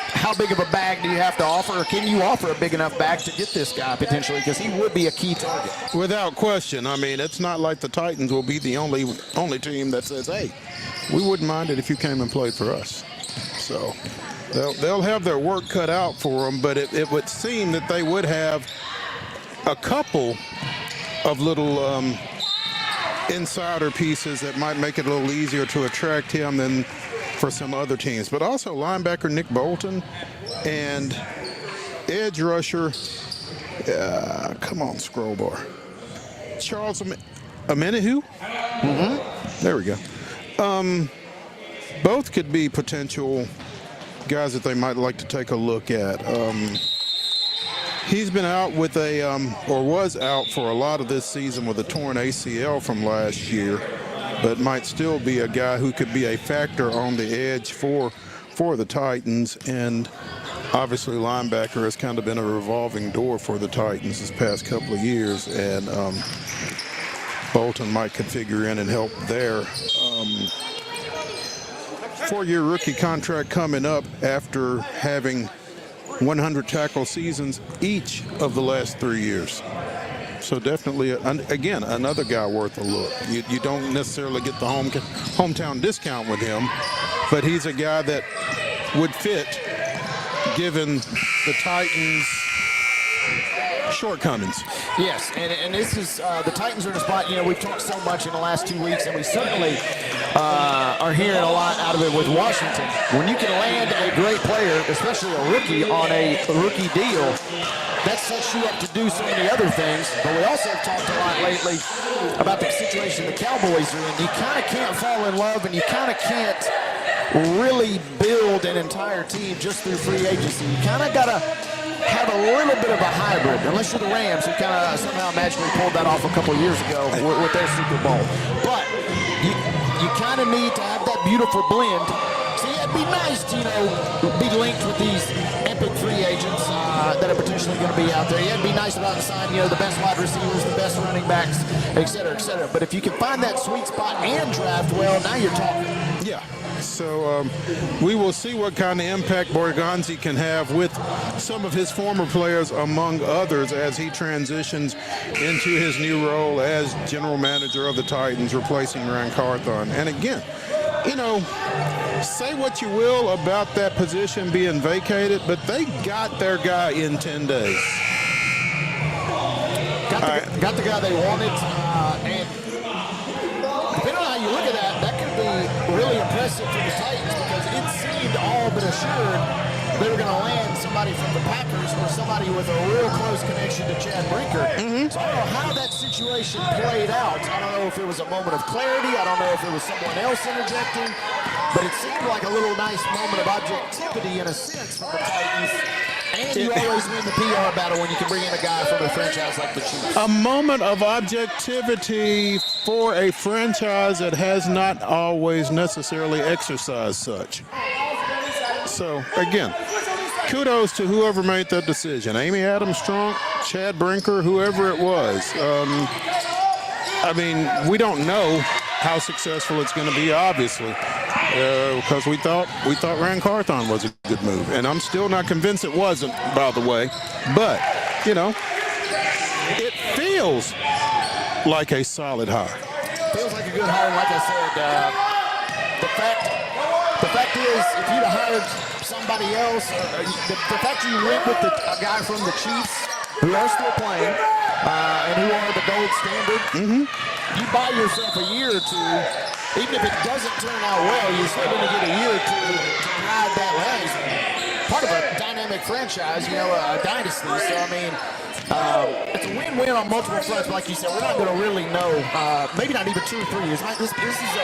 how big of a bag do you have to offer, or can you offer a big enough bag to get this guy potentially, because he would be a key target? Without question. I mean, it's not like the Titans will be the only team that says, hey, we wouldn't mind it if you came and played for us. So they'll have their work cut out for them, but it would seem that they would have a couple of little insider pieces that might make it a little easier to attract him than for some other teams. But also linebacker Nick Bolton and edge rusher, come on, scroll bar, Charles Omenihu? Mm-hmm. There we go. Both could be potential guys that they might like to take a look at. He's been out with or was out for a lot of this season with a torn ACL from last year, but might still be a guy who could be a factor on the edge for the Titans. And obviously linebacker has kind of been a revolving door for the Titans this past couple of years, and Bolton might configure in and help there. 4-year rookie contract coming up after having 100 tackle seasons each of the last 3 years. So definitely, again, another guy worth a look. You don't necessarily get the hometown discount with him, but he's a guy that would fit given the Titans' shortcomings. Yes, and this is the Titans are in a spot. We've talked so much in the last 2 weeks, and we certainly are hearing a lot out of it with Washington. When you can land a great player, especially a rookie, on a rookie deal, that sets you up to do so many other things. But we also have talked a lot lately about the situation the Cowboys are in. You kind of can't fall in love, and you kind of can't really build an entire team just through free agency. You kind of got to have a little bit of a hybrid, unless you're the Rams, who kind of somehow magically pulled that off a couple of years ago with their Super Bowl. But you kind of need to have that beautiful blend. See, it'd be nice to, be linked with these epic free agents that are potentially going to be out there. Yeah, it'd be nice to sign, the best wide receivers, the best running backs, et cetera, et cetera. But if you can find that sweet spot and draft well, now you're talking. Yeah. So we will see what kind of impact Borgonzi can have with some of his former players, among others, as he transitions into his new role as general manager of the Titans, replacing Ryan Carthon. And again, say what you will about that position being vacated, but they got their guy in 10 days. Got the guy they wanted, and depending on how you look at that, that could be really impressive for the Titans, because it seemed all but assured they were going to land somebody from the Packers or somebody with a real close connection to Chad Brinker. Mm-hmm. So I don't know how that situation played out. I don't know if it was a moment of clarity. I don't know if it was someone else interjecting. But it seemed like a little nice moment of objectivity in a sense from the Titans. And you always win the PR battle when you can bring in a guy from a franchise like the Chiefs. A moment of objectivity for a franchise that has not always necessarily exercised such. So, again, kudos to whoever made that decision. Amy Adams Strunk, Chad Brinker, whoever it was. I mean, we don't know how successful it's going to be, obviously, because we thought Rand Carthon was a good move, and I'm still not convinced it wasn't, by the way. But it feels like a solid hire. Feels like a good hire. Like I said, the fact is, if you'd have hired somebody else, the fact you went with a guy from the Chiefs who are still playing and who are the gold standard, you buy yourself a year or two. Even if it doesn't turn out well, you're still going to get a year or two to ride that leg. Part of a dynamic franchise, a dynasty. So, I mean, it's a win-win on multiple fronts. Like you said, we're not going to really know, maybe not even 2 or 3 years. This is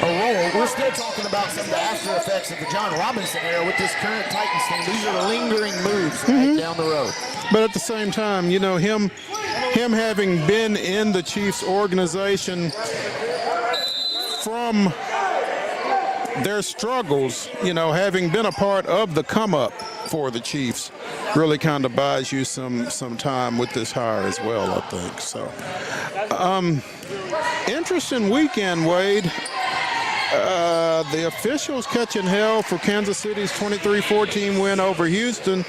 a roll. We're still talking about some of the after effects of the John Robinson era with this current Titans team. These are lingering moves down the road. But at the same time, him having been in the Chiefs organization from their struggles, having been a part of the come up for the Chiefs, really kind of buys you some time with this hire as well, I think. So, interesting weekend, Wade. The officials catching hell for Kansas City's 23-14 win over Houston.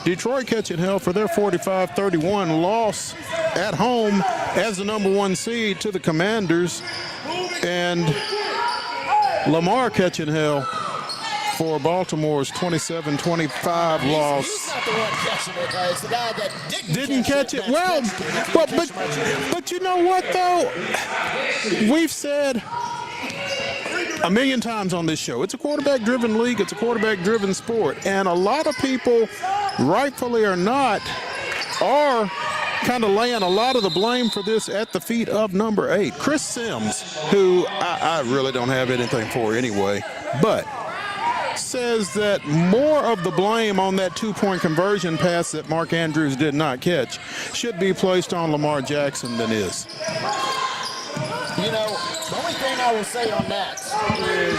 Detroit catching hell for their 45-31 loss at home as the number 1 seed to the Commanders. And Lamar catching hell for Baltimore's 27-25 loss. He's not the one catching it. It's the guy that didn't catch it. Well, but you know what, though? We've said a million times on this show, it's a quarterback-driven league. It's a quarterback-driven sport. And a lot of people, rightfully or not, are kind of laying a lot of the blame for this at the feet of number 8, Chris Sims, who I really don't have anything for anyway, but says that more of the blame on that 2-point conversion pass that Mark Andrews did not catch should be placed on Lamar Jackson than is. The only thing I will say on that is,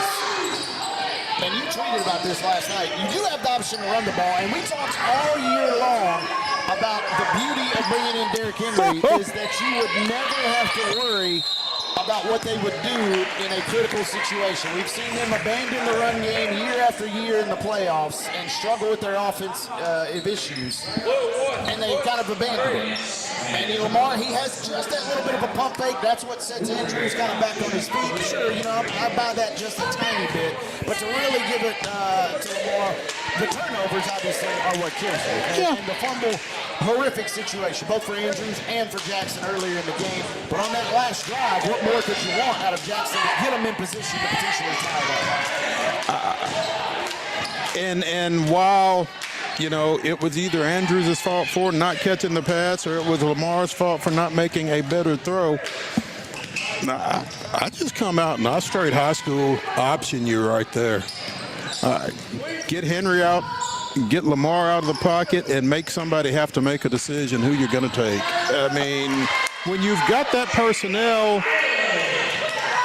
and you tweeted about this last night, you do have the option to run the ball, and we talked all year long about the beauty of bringing in Derrick Henry is that you would never have to worry about what they would do in a critical situation. We've seen them abandon the run game year after year in the playoffs and struggle with their offensive issues, and they kind of abandoned it. And Lamar, he has just that little bit of a pump fake. That's what sets Andrews kind of back on his feet. Sure, I buy that just a tiny bit, but to really give it to Lamar, the turnovers obviously are what kills you. And the fumble, horrific situation, both for Andrews and for Jackson earlier in the game. But on that last drive, what more could you want out of Jackson to get him in position to potentially tie it up? And while it was either Andrews' fault for not catching the pass or it was Lamar's fault for not making a better throw, I just come out and I straight high school option you right there. Get Henry out, get Lamar out of the pocket, and make somebody have to make a decision who you're going to take. I mean, when you've got that personnel,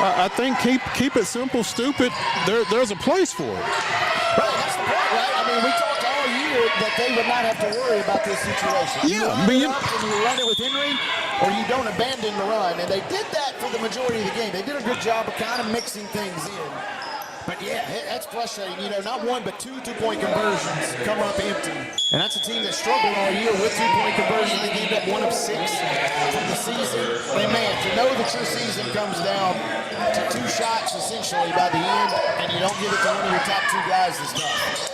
I think keep it simple, stupid. There's a place for it. Right, that's the point, right? I mean, we talked all year that they would not have to worry about this situation. You run it with Henry, or you don't abandon the run. And they did that for the majority of the game. They did a good job of kind of mixing things in. But yeah, that's frustrating. Not 1 but 2 2-point conversions come up empty. And that's a team that struggled all year with 2-point conversions. They gave up 1 of 6 from the season. And man, to know that your season comes down to 2 shots essentially by the end, and you don't give it to one of your top 2 guys is tough.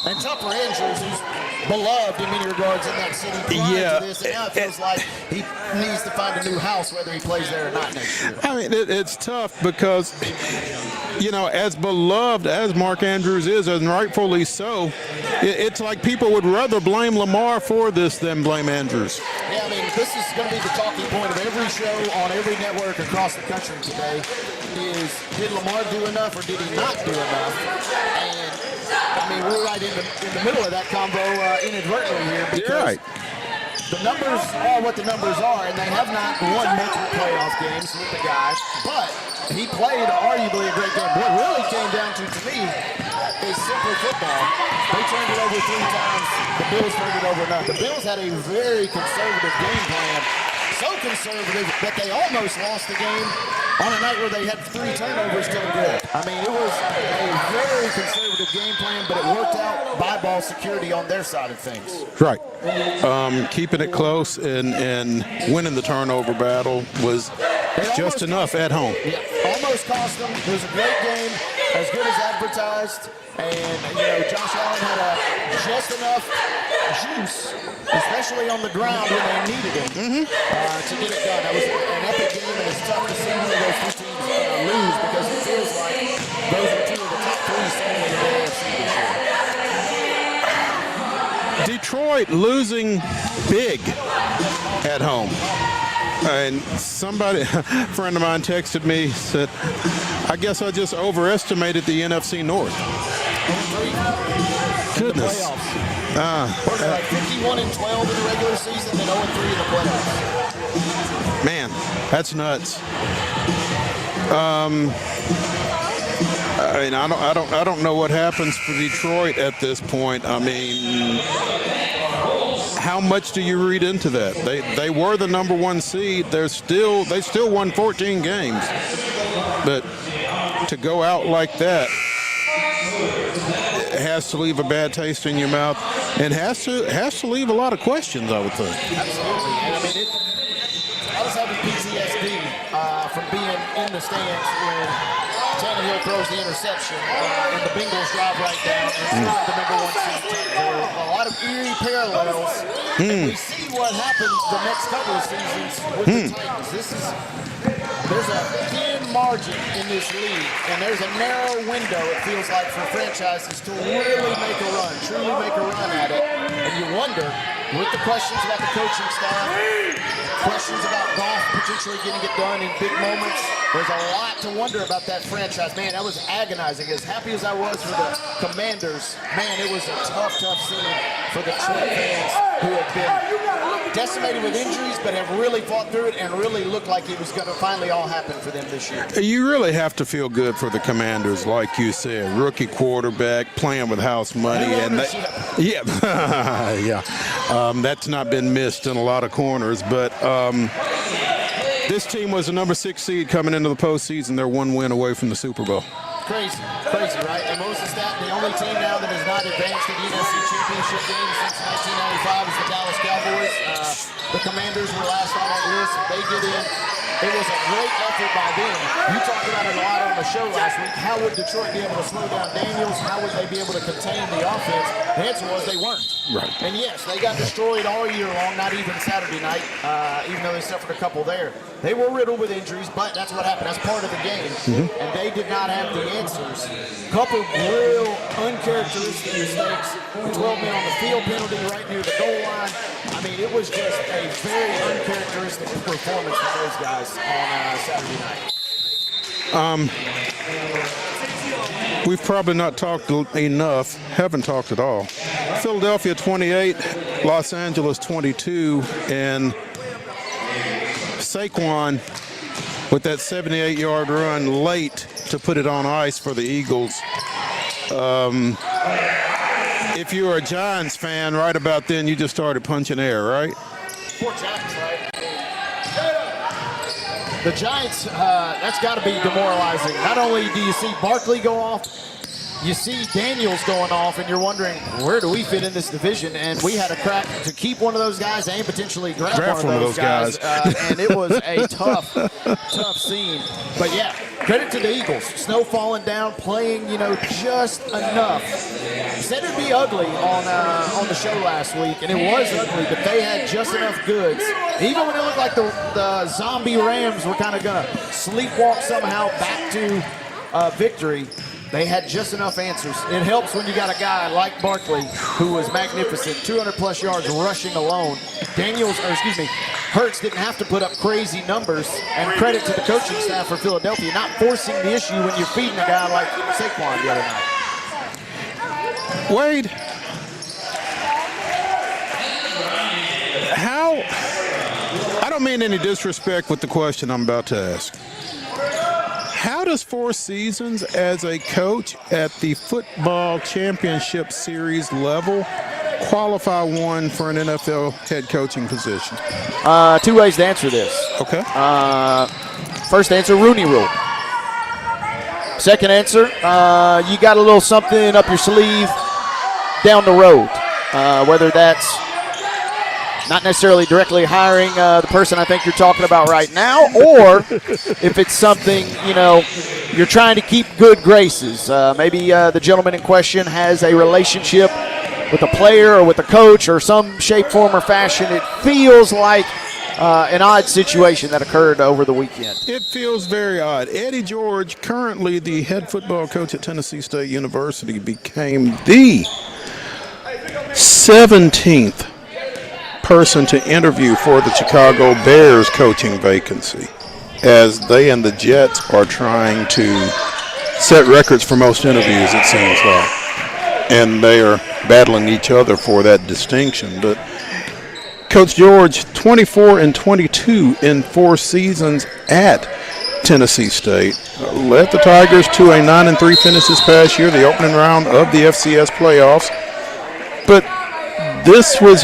And tough for Andrews, who's beloved in many regards in that city prior to this, and now it feels like he needs to find a new house whether he plays there or not next year. I mean, it's tough because, as beloved as Mark Andrews is, and rightfully so, it's like people would rather blame Lamar for this than blame Andrews. Yeah, I mean, this is going to be the talking point of every show on every network across the country today is, did Lamar do enough or did he not do enough? And I mean, we're right in the middle of that combo inadvertently here because the numbers are what the numbers are, and they have not won multiple playoff games with the guy, but he played arguably a great game. What really came down to me, is simply football. They turned it over 3 times. The Bills turned it over none. The Bills had a very conservative game plan. So conservative that they almost lost the game on a night where they had 3 turnovers to the good. I mean, it was a very conservative game plan, but it worked out by ball security on their side of things. Right. Keeping it close and winning the turnover battle was just enough at home. Yeah, almost cost them. It was a great game, as good as advertised. And, Josh Allen had just enough juice, especially on the ground when they needed him, to get it done. That was an epic game, and it's tough to see one of those 2 teams lose because it feels like those are 2 of the top 3 seeds in the AFC this year. Detroit losing big at home. And somebody, a friend of mine texted me, said, I guess I just overestimated the NFC North. Goodness. Like 51-12 in the regular season, and 0-3 in the playoffs. Man, that's nuts. I mean, I don't know what happens for Detroit at this point. I mean, how much do you read into that? They were the number 1 seed. They still won 14 games, but to go out like that, it has to leave a bad taste in your mouth, and has to leave a lot of questions, I would think. Absolutely. And I mean, I was having PTSD from being in the stands when Tannehill throws the interception and the Bengals drive right down and it's the number 1 seed. There are a lot of eerie parallels, and we see what happens the next couple of seasons with the Titans. There's a thin margin in this league, and there's a narrow window, it feels like, for franchises to really make a run, truly make a run at it. And you wonder, with the questions about the coaching staff, questions about Goff potentially getting it done in big moments, there's a lot to wonder about that franchise. Man, that was agonizing. As happy as I was for the Commanders, man, it was a tough scene for the Detroit fans who have been decimated with injuries, but have really fought through it and really looked like it was going to finally all happen for them this year. You really have to feel good for the Commanders, like you said. Rookie quarterback, playing with house money, that's not been missed in a lot of corners. But this team was the number 6 seed coming into the postseason. They're 1 win away from the Super Bowl. Crazy, right? And what was the stat? The only team now that has not advanced to the NFC Championship game since 1995 is the Dallas Cowboys. The Commanders were last on that list. They get in. It was a great effort by them. You talked about it a lot on the show last week. How would Detroit be able to slow down Daniels? How would they be able to contain the offense? The answer was they weren't. Right. And yes, they got destroyed all year long, not even Saturday night, even though they suffered a couple there. They were riddled with injuries, but that's what happened. That's part of the game. And they did not have the answers. Couple real uncharacteristic mistakes. 12 men on the field penalty right near the goal line. I mean, it was just a very uncharacteristic performance from those guys on Saturday night. We've probably not talked enough, haven't talked at all. Philadelphia 28, Los Angeles 22, and Saquon with that 78-yard run late to put it on ice for the Eagles. If you were a Giants fan, right about then, you just started punching air, right? Poor Giants, right? The Giants, that's got to be demoralizing. Not only do you see Barkley go off, you see Daniels going off, and you're wondering, where do we fit in this division? And we had a crack to keep one of those guys and potentially grab one of those guys. And it was a tough scene. But yeah, credit to the Eagles. Snow falling down, playing, just enough. Said it'd be ugly on the show last week, and it was ugly, but they had just enough goods. Even when it looked like the zombie Rams were kind of going to sleepwalk somehow back to victory, they had just enough answers. It helps when you got a guy like Barkley who was magnificent, 200-plus yards rushing alone. Hurts didn't have to put up crazy numbers, and credit to the coaching staff for Philadelphia not forcing the issue when you're feeding a guy like Saquon the other night. Wade, I don't mean any disrespect with the question I'm about to ask. How does 4 seasons as a coach at the football championship series level qualify one for an NFL head coaching position? 2 ways to answer this. Okay. First answer, Rooney Rule. Second answer, you got a little something up your sleeve down the road, whether that's not necessarily directly hiring the person I think you're talking about right now, or if it's something, you're trying to keep good graces. Maybe the gentleman in question has a relationship with a player or with a coach or some shape, form, or fashion. It feels like an odd situation that occurred over the weekend. It feels very odd. Eddie George, currently the head football coach at Tennessee State University, became the 17th person to interview for the Chicago Bears coaching vacancy, as they and the Jets are trying to set records for most interviews, it seems like. And they are battling each other for that distinction. But Coach George, 24-22 in 4 seasons at Tennessee State, led the Tigers to a 9-3 finish this past year, the opening round of the FCS playoffs. But this was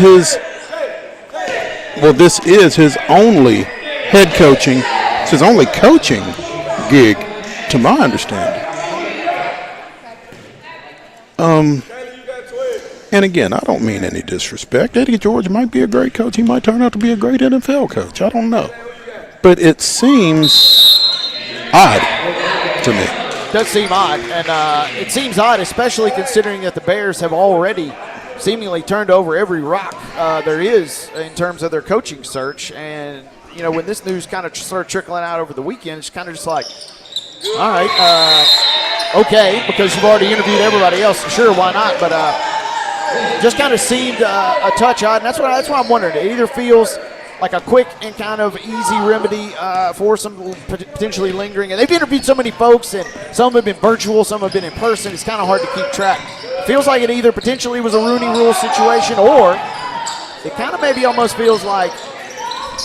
this is his only head coaching, it's his only coaching gig, to my understanding. And again, I don't mean any disrespect. Eddie George might be a great coach. He might turn out to be a great NFL coach. I don't know. But it seems odd to me. It does seem odd, and it seems odd, especially considering that the Bears have already seemingly turned over every rock there is in terms of their coaching search. And, when this news kind of started trickling out over the weekend, it's kind of just like, all right, okay, because you've already interviewed everybody else. Sure, why not? But just kind of seemed a touch odd, and that's why I'm wondering. It either feels like a quick and kind of easy remedy for some potentially lingering. And they've interviewed so many folks, and some have been virtual, some have been in person. It's kind of hard to keep track. Feels like it either potentially was a Rooney Rule situation, or it kind of maybe almost feels like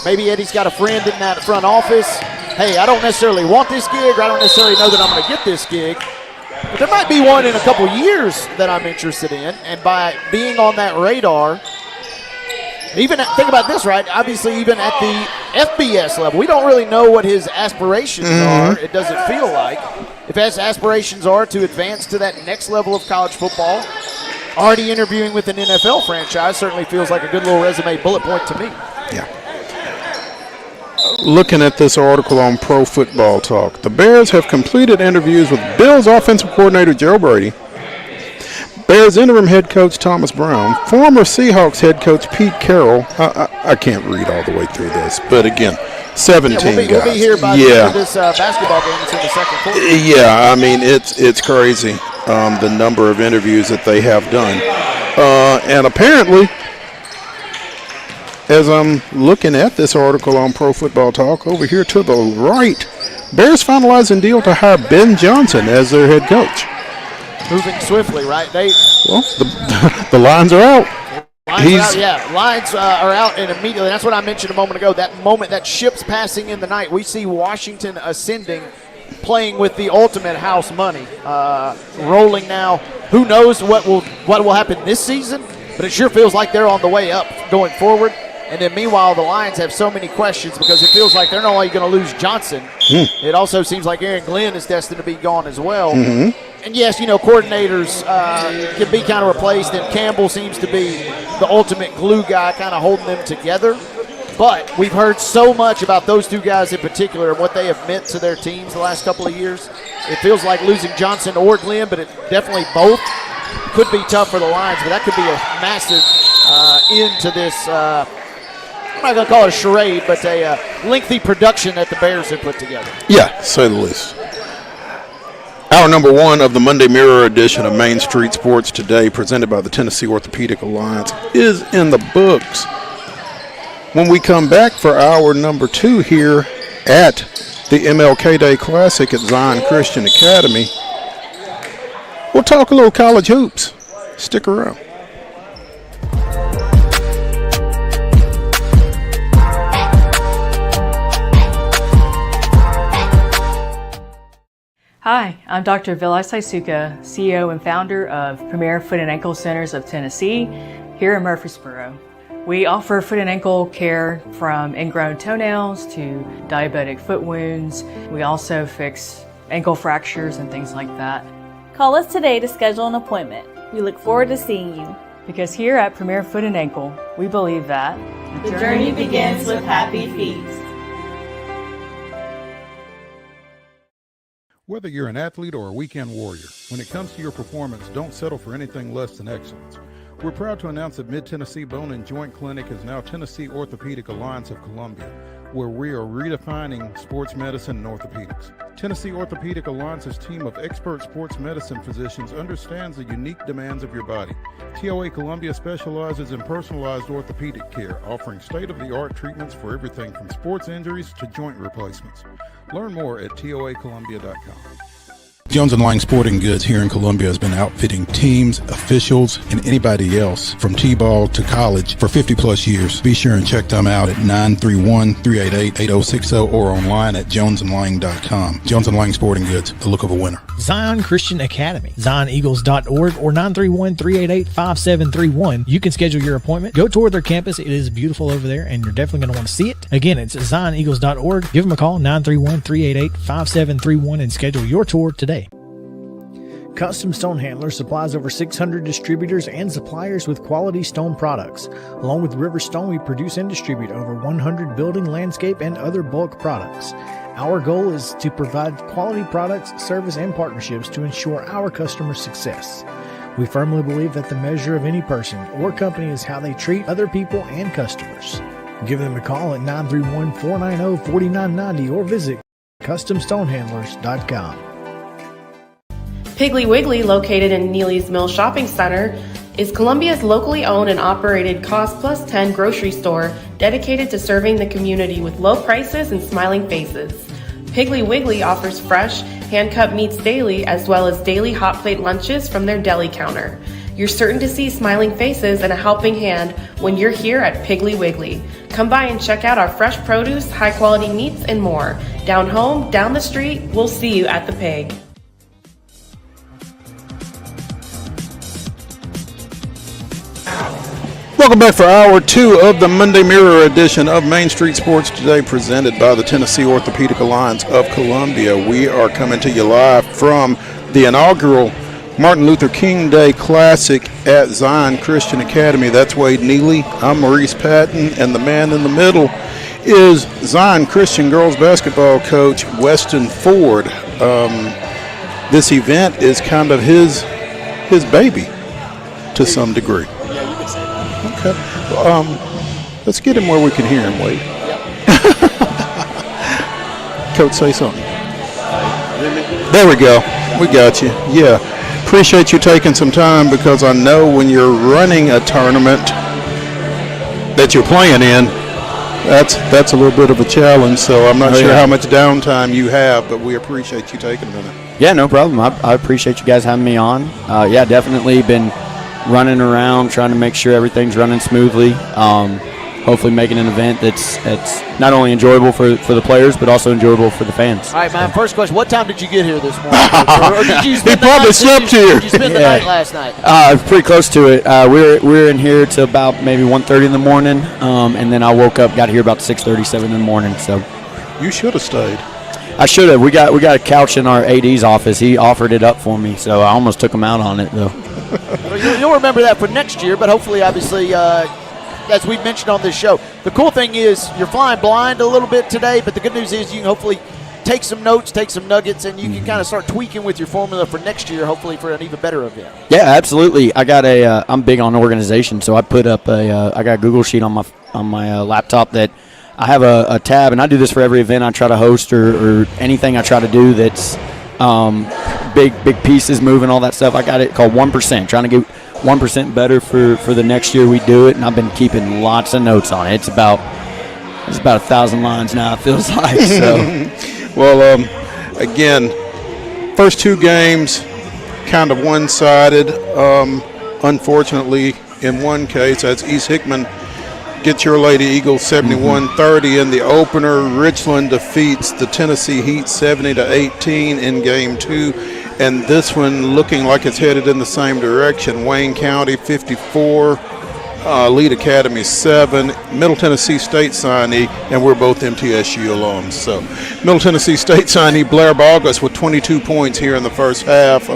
maybe Eddie's got a friend in that front office. Hey, I don't necessarily want this gig, or I don't necessarily know that I'm going to get this gig, but there might be one in a couple years that I'm interested in. And by being on that radar, even think about this, right? Obviously, even at the FBS level, we don't really know what his aspirations are. It doesn't feel like. If his aspirations are to advance to that next level of college football, already interviewing with an NFL franchise certainly feels like a good little resume bullet point to me. Yeah. Looking at this article on Pro Football Talk, the Bears have completed interviews with Bills offensive coordinator Joe Brady, Bears interim head coach Thomas Brown, former Seahawks head coach Pete Carroll. I can't read all the way through this, but again, 17 guys. We'll be here by the end of this basketball game. It's in the second quarter. Yeah, I mean, it's crazy, the number of interviews that they have done. And apparently, as I'm looking at this article on Pro Football Talk, over here to the right, Bears finalizing deal to hire Ben Johnson as their head coach. Moving swiftly, right? Well, the lines are out. Lines are out, and immediately, that's what I mentioned a moment ago, that moment, that ship's passing in the night, we see Washington ascending, playing with the ultimate house money, rolling now. Who knows what will happen this season, but it sure feels like they're on the way up going forward. And then meanwhile, the Lions have so many questions because it feels like they're not only going to lose Johnson, it also seems like Aaron Glenn is destined to be gone as well. And yes, coordinators can be kind of replaced, and Campbell seems to be the ultimate glue guy kind of holding them together. But we've heard so much about those two guys in particular and what they have meant to their teams the last couple of years. It feels like losing Johnson or Glenn, but it definitely both could be tough for the Lions, but that could be a massive end to this I'm not going to call it a charade, but a lengthy production that the Bears have put together. Yeah, say the least. Hour number 1 of the Monday Mirror edition of Main Street Sports Today, presented by the Tennessee Orthopedic Alliance, is in the books. When we come back for hour number 2 here at the MLK Day Classic at Zion Christian Academy, we'll talk a little college hoops. Stick around. Hi, I'm Dr. Vilay Saisuka, CEO and founder of Premier Foot and Ankle Centers of Tennessee here in Murfreesboro. We offer foot and ankle care from ingrown toenails to diabetic foot wounds. We also fix ankle fractures and things like that. Call us today to schedule an appointment. We look forward to seeing you. Because here at Premier Foot and Ankle, we believe that the journey begins with happy feet. Whether you're an athlete or a weekend warrior, when it comes to your performance, don't settle for anything less than excellence. We're proud to announce that Mid-Tennessee Bone and Joint Clinic is now Tennessee Orthopedic Alliance of Columbia, where we are redefining sports medicine and orthopedics. Tennessee Orthopedic Alliance's team of expert sports medicine physicians understands the unique demands of your body. TOA Columbia specializes in personalized orthopedic care, offering state-of-the-art treatments for everything from sports injuries to joint replacements. Learn more at toacolumbia.com. Jones & Lang Sporting Goods here in Columbia has been outfitting teams, officials, and anybody else from T-ball to college for 50 plus years. Be sure and check them out at 931-388-8060 or online at jonesandlang.com. Jones & Lang Sporting Goods, the look of a winner. Zion Christian Academy, zioneagles.org or 931-388-5731. You can schedule your appointment. Go tour their campus. It is beautiful over there, and you're definitely going to want to see it. Again, it's zioneagles.org. Give them a call, 931-388-5731, and schedule your tour today. Custom Stone Handler supplies over 600 distributors and suppliers with quality stone products. Along with River Stone, we produce and distribute over 100 building, landscape, and other bulk products. Our goal is to provide quality products, service, and partnerships to ensure our customers' success. We firmly believe that the measure of any person or company is how they treat other people and customers. Give them a call at 931-490-4990 or visit CustomStonehandlers.com. Piggly Wiggly, located in Neely's Mill Shopping Center, is Columbia's locally owned and operated Cost Plus 10 grocery store dedicated to serving the community with low prices and smiling faces. Piggly Wiggly offers fresh, hand-cut meats daily as well as daily hot plate lunches from their deli counter. You're certain to see smiling faces and a helping hand when you're here at Piggly Wiggly. Come by and check out our fresh produce, high-quality meats, and more. Down home, down the street, we'll see you at the Pig. Welcome back for hour two of the Monday Mirror edition of Main Street Sports Today, presented by the Tennessee Orthopedic Alliance of Columbia. We are coming to you live from the inaugural Martin Luther King Day Classic at Zion Christian Academy. That's Wade Neely. I'm Maurice Patton, and the man in the middle is Zion Christian girls basketball coach Weston Ford. This event is kind of his baby to some degree. Okay. Let's get him where we can hear him, Wade. Coach, say something. There we go. We got you. Yeah. Appreciate you taking some time, because I know when you're running a tournament that you're playing in, that's a little bit of a challenge. So I'm not sure how much downtime you have, but we appreciate you taking a minute. Yeah, no problem. I appreciate you guys having me on. Yeah, definitely been running around trying to make sure everything's running smoothly. Hopefully making an event that's not only enjoyable for the players but also enjoyable for the fans. All right, man, first question, what time did you get here this morning? Or did you spend he probably slept here. Did you spend the night last night? Pretty close to it. We were in here till about maybe 1:30 in the morning, and then I woke up, got here about 6:37 in the morning. So you should have stayed. I should have. We got a couch in our AD's office. He offered it up for me, so I almost took him out on it, though. Well, you'll remember that for next year, but hopefully, obviously, as we mentioned on this show, the cool thing is you're flying blind a little bit today, but the good news is you can hopefully take some notes, take some nuggets, and you can kind of start tweaking with your formula for next year, hopefully for an even better event. Yeah, absolutely. I got I'm big on organization, so I put up I got a Google sheet on my laptop that I have a tab, and I do this for every event I try to host or anything I try to do that's big pieces moving, all that stuff. I got it called 1%, trying to get 1% better for the next year we do it, and I've been keeping lots of notes on it. It's about 1,000 lines now, it feels like. So, well, again, first two games kind of one-sided. Unfortunately, in one case, that's East Hickman Get your Lady Eagles 71-30 in the opener. Richland defeats the Tennessee Heat 70-18 in game 2. And this one looking like it's headed in the same direction. Wayne County 54, Lead Academy 7, Middle Tennessee State signee, and we're both MTSU alums. So Middle Tennessee State signee Blair Bogus with 22 points here in the first half.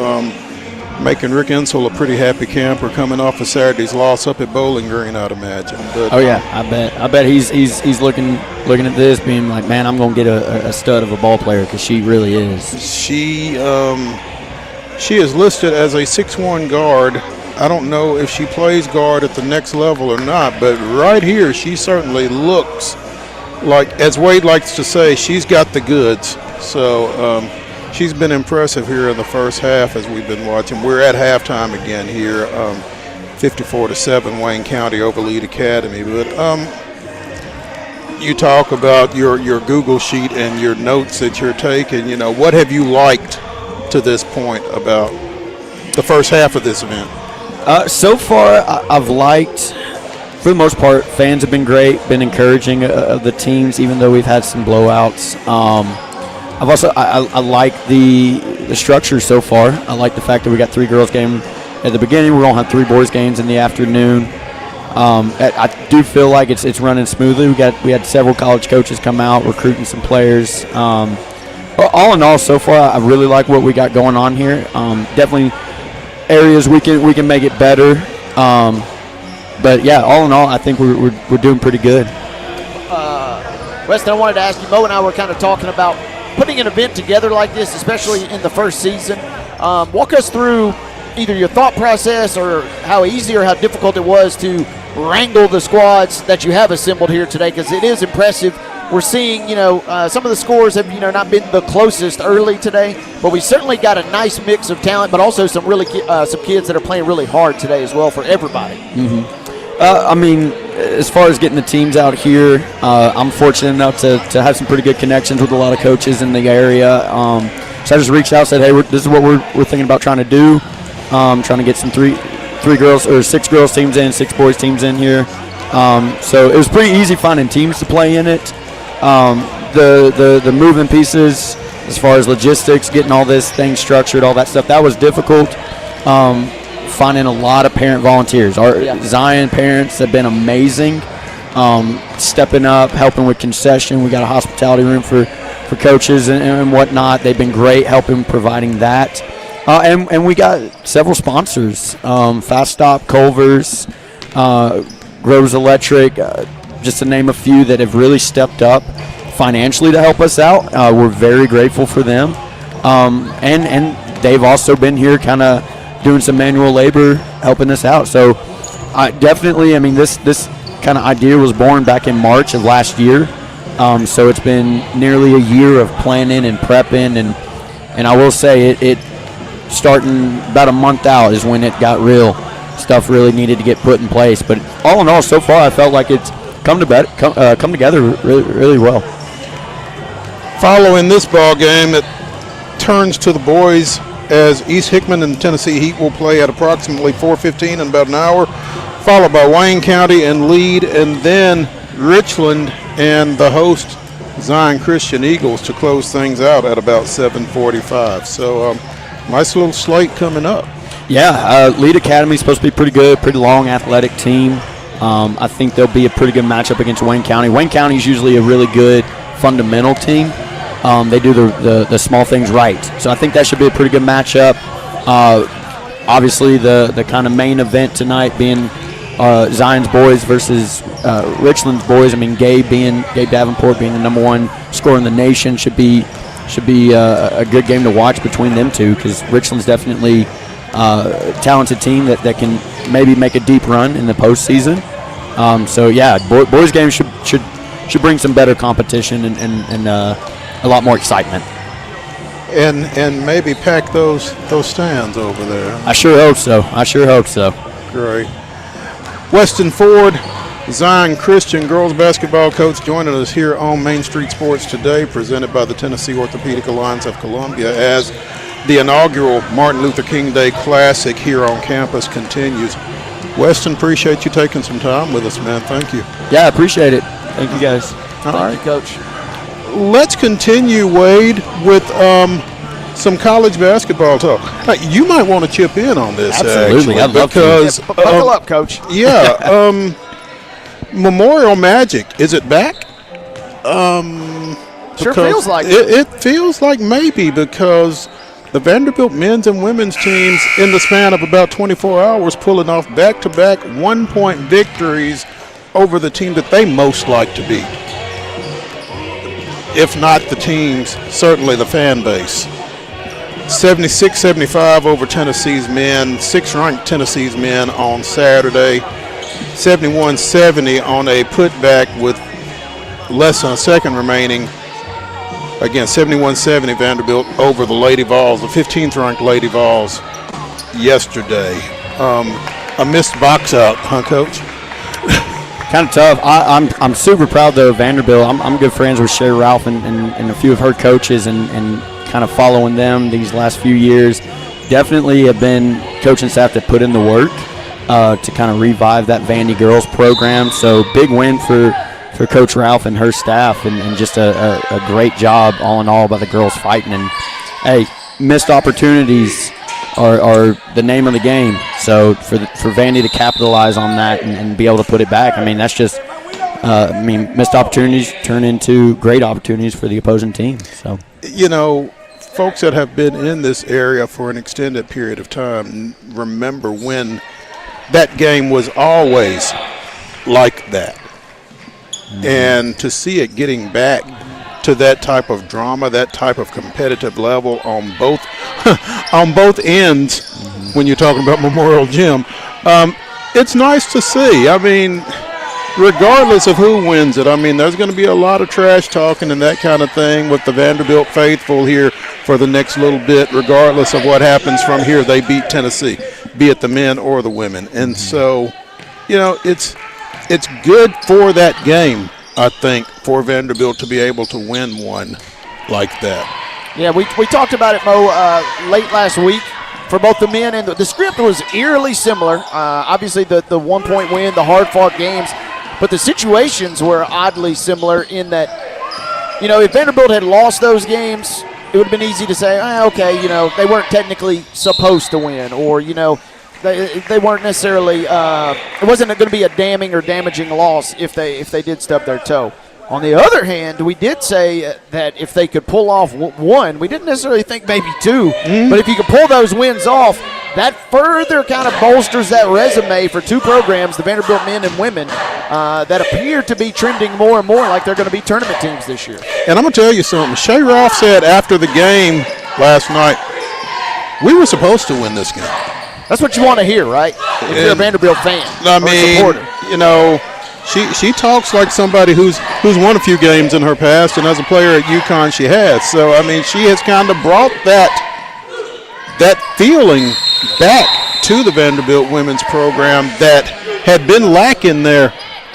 Making Rick Insel a pretty happy camper coming off of Saturday's loss up at Bowling Green, I'd imagine. But, oh yeah, I bet he's looking at this, being like, man, I'm gonna get a stud of a ball player, because she really is. She is listed as a 6'1" guard. I don't know if she plays guard at the next level or not, but right here she certainly looks like, as Wade likes to say, she's got the goods. So. She's been impressive here in the first half as we've been watching. We're at halftime again here, 54-7 Wayne County over Lead Academy. But you talk about your Google sheet and your notes that you're taking. You know, what have you liked to this point about the first half of this event? So far, I've liked, for the most part, fans have been great, been encouraging of the teams, even though we've had some blowouts. I've also I like the structure so far. I like the fact that we got 3 girls game at the beginning. We're gonna have 3 boys games in the afternoon. I do feel like it's running smoothly. We had several college coaches come out recruiting some players. But all in all, so far I really like what we got going on here. Definitely areas we can make it better. But yeah, all in all, I think we're doing pretty good. Weston, I wanted to ask you. Mo and I were kind of talking about putting an event together like this, especially in the first season. Walk us through either your thought process or how easy or how difficult it was to wrangle the squads that you have assembled here today, because it is impressive. We're seeing, some of the scores have, not been the closest early today, but we certainly got a nice mix of talent, but also some really some kids that are playing really hard today as well for everybody. Mm-hmm. As far as getting the teams out here, I'm fortunate enough to have some pretty good connections with a lot of coaches in the area. So I just reached out and said, hey, this is what we're thinking about trying to do. Trying to get some three girls or 6 girls teams in, 6 boys teams in here. So it was pretty easy finding teams to play in it. The moving pieces, as far as logistics, getting all this thing structured, all that stuff, that was difficult. Finding a lot of parent volunteers. Our Zion parents have been amazing, stepping up, helping with concession. We got a hospitality room for coaches and whatnot. They've been great helping providing that. And we got several sponsors, Fast Stop, Culver's, Groves Electric, just to name a few that have really stepped up financially to help us out. We're very grateful for them. And they've also been here kind of doing some manual labor helping us out. So definitely, this kind of idea was born back in March of last year. So it's been nearly a year of planning and prepping, and I will say it starting about a month out is when it got real. Stuff really needed to get put in place. But all in all, so far, I felt like it's come together really well. Following this ball game, it turns to the boys as East Hickman and the Tennessee Heat will play at approximately 4:15 in about an hour, followed by Wayne County and Lead, and then Richland and the host Zion Christian Eagles to close things out at about 7:45. So nice little slate coming up. Yeah, Lead Academy is supposed to be pretty good, pretty long, athletic team. I think there'll be a pretty good matchup against Wayne County. Wayne County is usually a really good fundamental team. They do the small things right. So I think that should be a pretty good matchup. Obviously, the kind of main event tonight being Zion's boys versus Richland's boys. Gabe Davenport being the #1 scorer in the nation should be a good game to watch between them two, because Richland's definitely a talented team that can maybe make a deep run in the postseason. So yeah, boys games should bring some better competition and a lot more excitement. And maybe pack those stands over there. I sure hope so. Great. Weston Ford, Zion Christian girls basketball coach, joining us here on Main Street Sports today, presented by the Tennessee Orthopedic Alliance of Columbia, as the inaugural Martin Luther King Day Classic here on campus continues. Weston, appreciate you taking some time with us, man. Thank you. Yeah, I appreciate it. Thank you, guys. All right, Coach. Let's continue, Wade, with some college basketball talk. You might want to chip in on this. Absolutely, actually, I'd love because to. Buckle up, Coach. Yeah, Memorial Magic, is it back? Sure feels like it feels like maybe, because the Vanderbilt men's and women's teams, in the span of about 24 hours, pulling off back-to-back one-point victories over the team that they most like to beat. If not the teams, certainly the fan base. 76-75 over Tennessee's men, 6th-ranked Tennessee's men on Saturday. 71-70 on a putback with less than a second remaining. Again, 71-70 Vanderbilt over the Lady Vols, the 15th-ranked Lady Vols yesterday. A missed box out, huh, Coach? Kind of tough. I'm super proud, though, of Vanderbilt. I'm good friends with Shay Ralph and a few of her coaches and kind of following them these last few years. Definitely have been coaching staff that put in the work to kind of revive that Vandy girls program. So big win for Coach Ralph and her staff, and just a great job all in all by the girls fighting. And, hey, missed opportunities are the name of the game. So for Vandy to capitalize on that and be able to put it back, I mean, that's just missed opportunities turn into great opportunities for the opposing team. So, you know, folks that have been in this area for an extended period of time remember when that game was always like that. And to see it getting back to that type of drama, that type of competitive level on both ends, when you're talking about Memorial Gym, it's nice to see. I mean, regardless of who wins it, I mean, there's going to be a lot of trash talking and that kind of thing with the Vanderbilt faithful here for the next little bit. Regardless of what happens from here, they beat Tennessee, be it the men or the women. And so, you know, it's good for that game, I think, for Vanderbilt to be able to win one like that. Yeah, we talked about it, Mo, late last week for both the men, and the script was eerily similar. Obviously, the 1-point win, the hard-fought games, but the situations were oddly similar in that, you know, if Vanderbilt had lost those games, it would have been easy to say, okay, you know, they weren't technically supposed to win, or, you know, they weren't necessarily it wasn't going to be a damning or damaging loss if they did stub their toe. On the other hand, we did say that if they could pull off one, we didn't necessarily think maybe two, but if you could pull those wins off, that further kind of bolsters that resume for two programs, the Vanderbilt men and women, that appear to be trending more and more like they're going to be tournament teams this year. And I'm going to tell you something. Shay Ralph said after the game last night, we were supposed to win this game. That's what you want to hear, right? If you're a Vanderbilt fan or a supporter. You know, she talks like somebody who's won a few games in her past, and as a player at UConn she has. So, I mean, she has kind of brought that feeling back to the Vanderbilt women's program that had been lacking there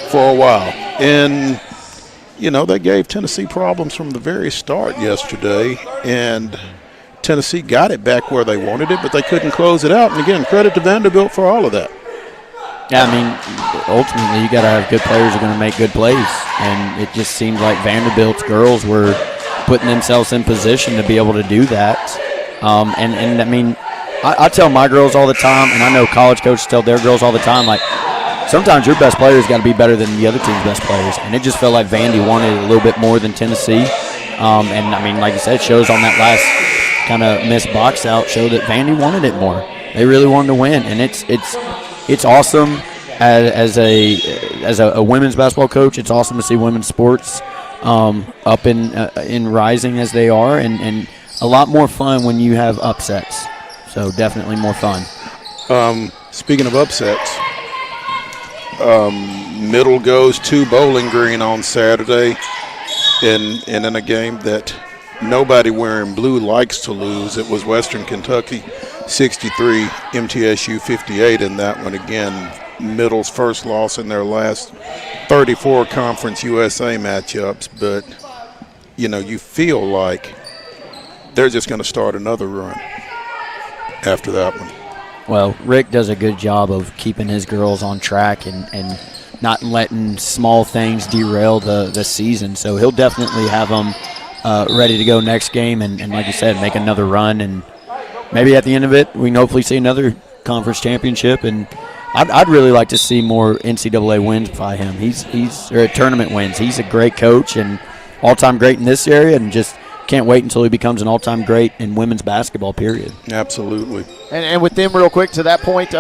for a while. And, you know, they gave Tennessee problems from the very start yesterday, and Tennessee got it back where they wanted it, but they couldn't close it out. And, again, credit to Vanderbilt for all of that. Yeah, I mean, ultimately you got to have good players who are going to make good plays. And it just seemed like Vanderbilt's girls were putting themselves in position to be able to do that. And I mean, I tell my girls all the time, and I know college coaches tell their girls all the time, like, sometimes your best players got to be better than the other team's best players. And it just felt like Vandy wanted it a little bit more than Tennessee. And, I mean, like you said, it shows on that last kind of missed box out, showed that Vandy wanted it more. They really wanted to win. And it's awesome as a women's basketball coach. It's awesome to see women's sports up in rising as they are, and a lot more fun when you have upsets. So definitely more fun. Speaking of upsets, Middle goes to Bowling Green on Saturday, and in a game that nobody wearing blue likes to lose. It was Western Kentucky 63, MTSU 58 in that one. Again, Middle's first loss in their last 34 Conference USA matchups, but, you know, you feel like they're just going to start another run after that one. well, Rick does a good job of keeping his girls on track and not letting small things derail the season. So he'll definitely have them ready to go next game and like you said, make another run. And maybe at the end of it, we can hopefully see another conference championship. And I'd really like to see more NCAA wins by him. Or tournament wins. He's a great coach and all-time great in this area, and just can't wait until he becomes an all-time great in women's basketball, period. Absolutely. And with them, real quick, to that point,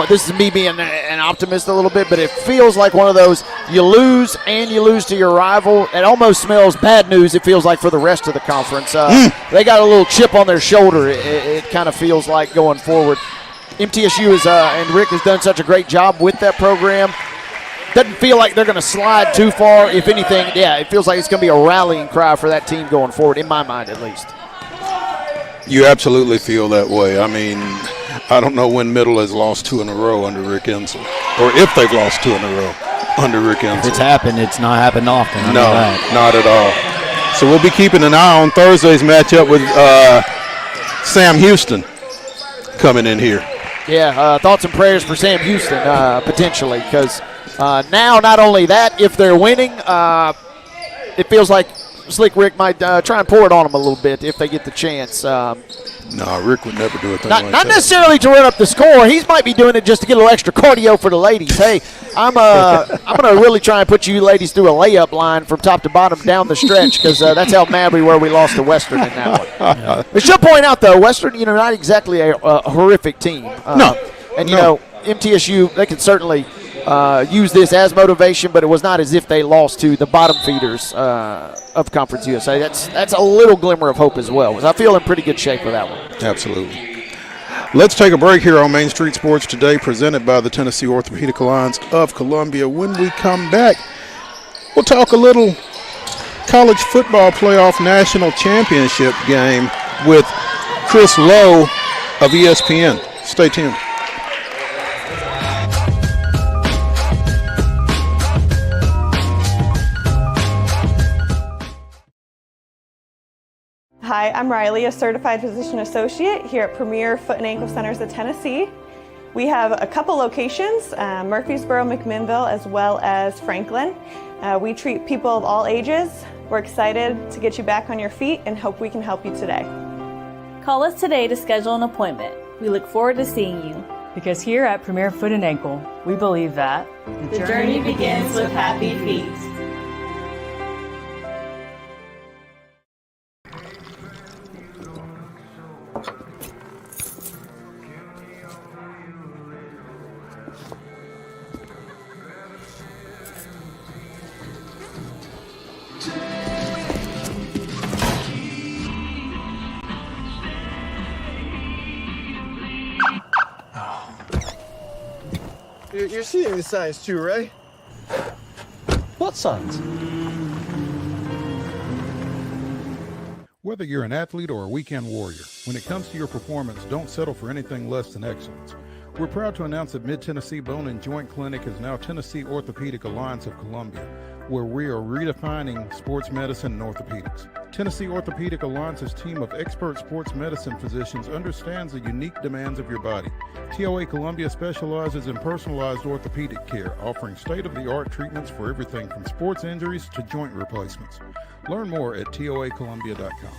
this is me being an optimist a little bit, but it feels like one of those you lose to your rival. It almost smells bad news, it feels like, for the rest of the conference. They got a little chip on their shoulder, it kind of feels like, going forward. MTSU and Rick has done such a great job with that program. Doesn't feel like they're going to slide too far. If anything, it feels like it's going to be a rallying cry for that team going forward, in my mind at least. You absolutely feel that way. I mean, I don't know when Middle has lost 2 in a row under Rick Ensel, or if they've lost 2 in a row under Rick Ensel. It's happened. It's not happened often. No, not at all. So we'll be keeping an eye on Thursday's matchup with Sam Houston coming in here. Yeah, thoughts and prayers for Sam Houston, potentially, because now not only that, if they're winning, it feels like Slick Rick might try and pour it on them a little bit if they get the chance. No, Rick would never do a thing like that. Not necessarily to run up the score. He might be doing it just to get a little extra cardio for the ladies. Hey, I'm going to really try and put you ladies through a layup line from top to bottom down the stretch, because that's how mad we were. We lost to Western in that one. Yeah. I should point out, though, Western, not exactly a horrific team. No. And, MTSU, they can certainly use this as motivation, but it was not as if they lost to the bottom feeders of Conference USA. That's a little glimmer of hope as well. I feel in pretty good shape for that one. Absolutely. Let's take a break here on Main Street Sports Today, presented by the Tennessee Orthopedic Alliance of Columbia. When we come back, we'll talk a little college football playoff national championship game with Chris Lowe of ESPN. Stay tuned. Hi, I'm Riley, a certified physician associate here at Premier Foot and Ankle Centers of Tennessee. We have a couple locations, Murfreesboro, McMinnville, as well as Franklin. We treat people of all ages. We're excited to get you back on your feet and hope we can help you today. Call us today to schedule an appointment. We look forward to seeing you. Because here at Premier Foot and Ankle, we believe that the journey begins with happy feet. You're seeing the signs too, right? What signs? Whether you're an athlete or a weekend warrior, when it comes to your performance, don't settle for anything less than excellence. We're proud to announce that Mid-Tennessee Bone and Joint Clinic is now Tennessee Orthopedic Alliance of Columbia, where we are redefining sports medicine and orthopedics. Tennessee Orthopedic Alliance's team of expert sports medicine physicians understands the unique demands of your body. TOA Columbia specializes in personalized orthopedic care, offering state-of-the-art treatments for everything from sports injuries to joint replacements. Learn more at toacolumbia.com.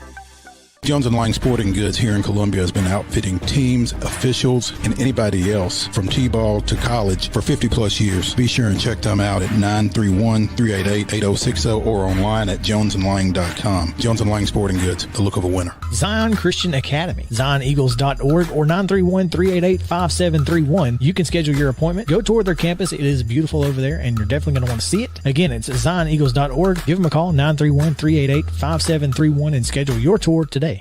Jones & Lang Sporting Goods here in Columbia has been outfitting teams, officials, and anybody else from T-ball to college for 50 plus years. Be sure and check them out at 931-388-8060 or online at jonesandlang.com. Jones & Lang Sporting Goods, the look of a winner. Zion Christian Academy, zioneagles.org or 931-388-5731. You can schedule your appointment. Go tour their campus. It is beautiful over there, and you're definitely going to want to see it. Again, it's zioneagles.org. Give them a call, 931-388-5731, and schedule your tour today.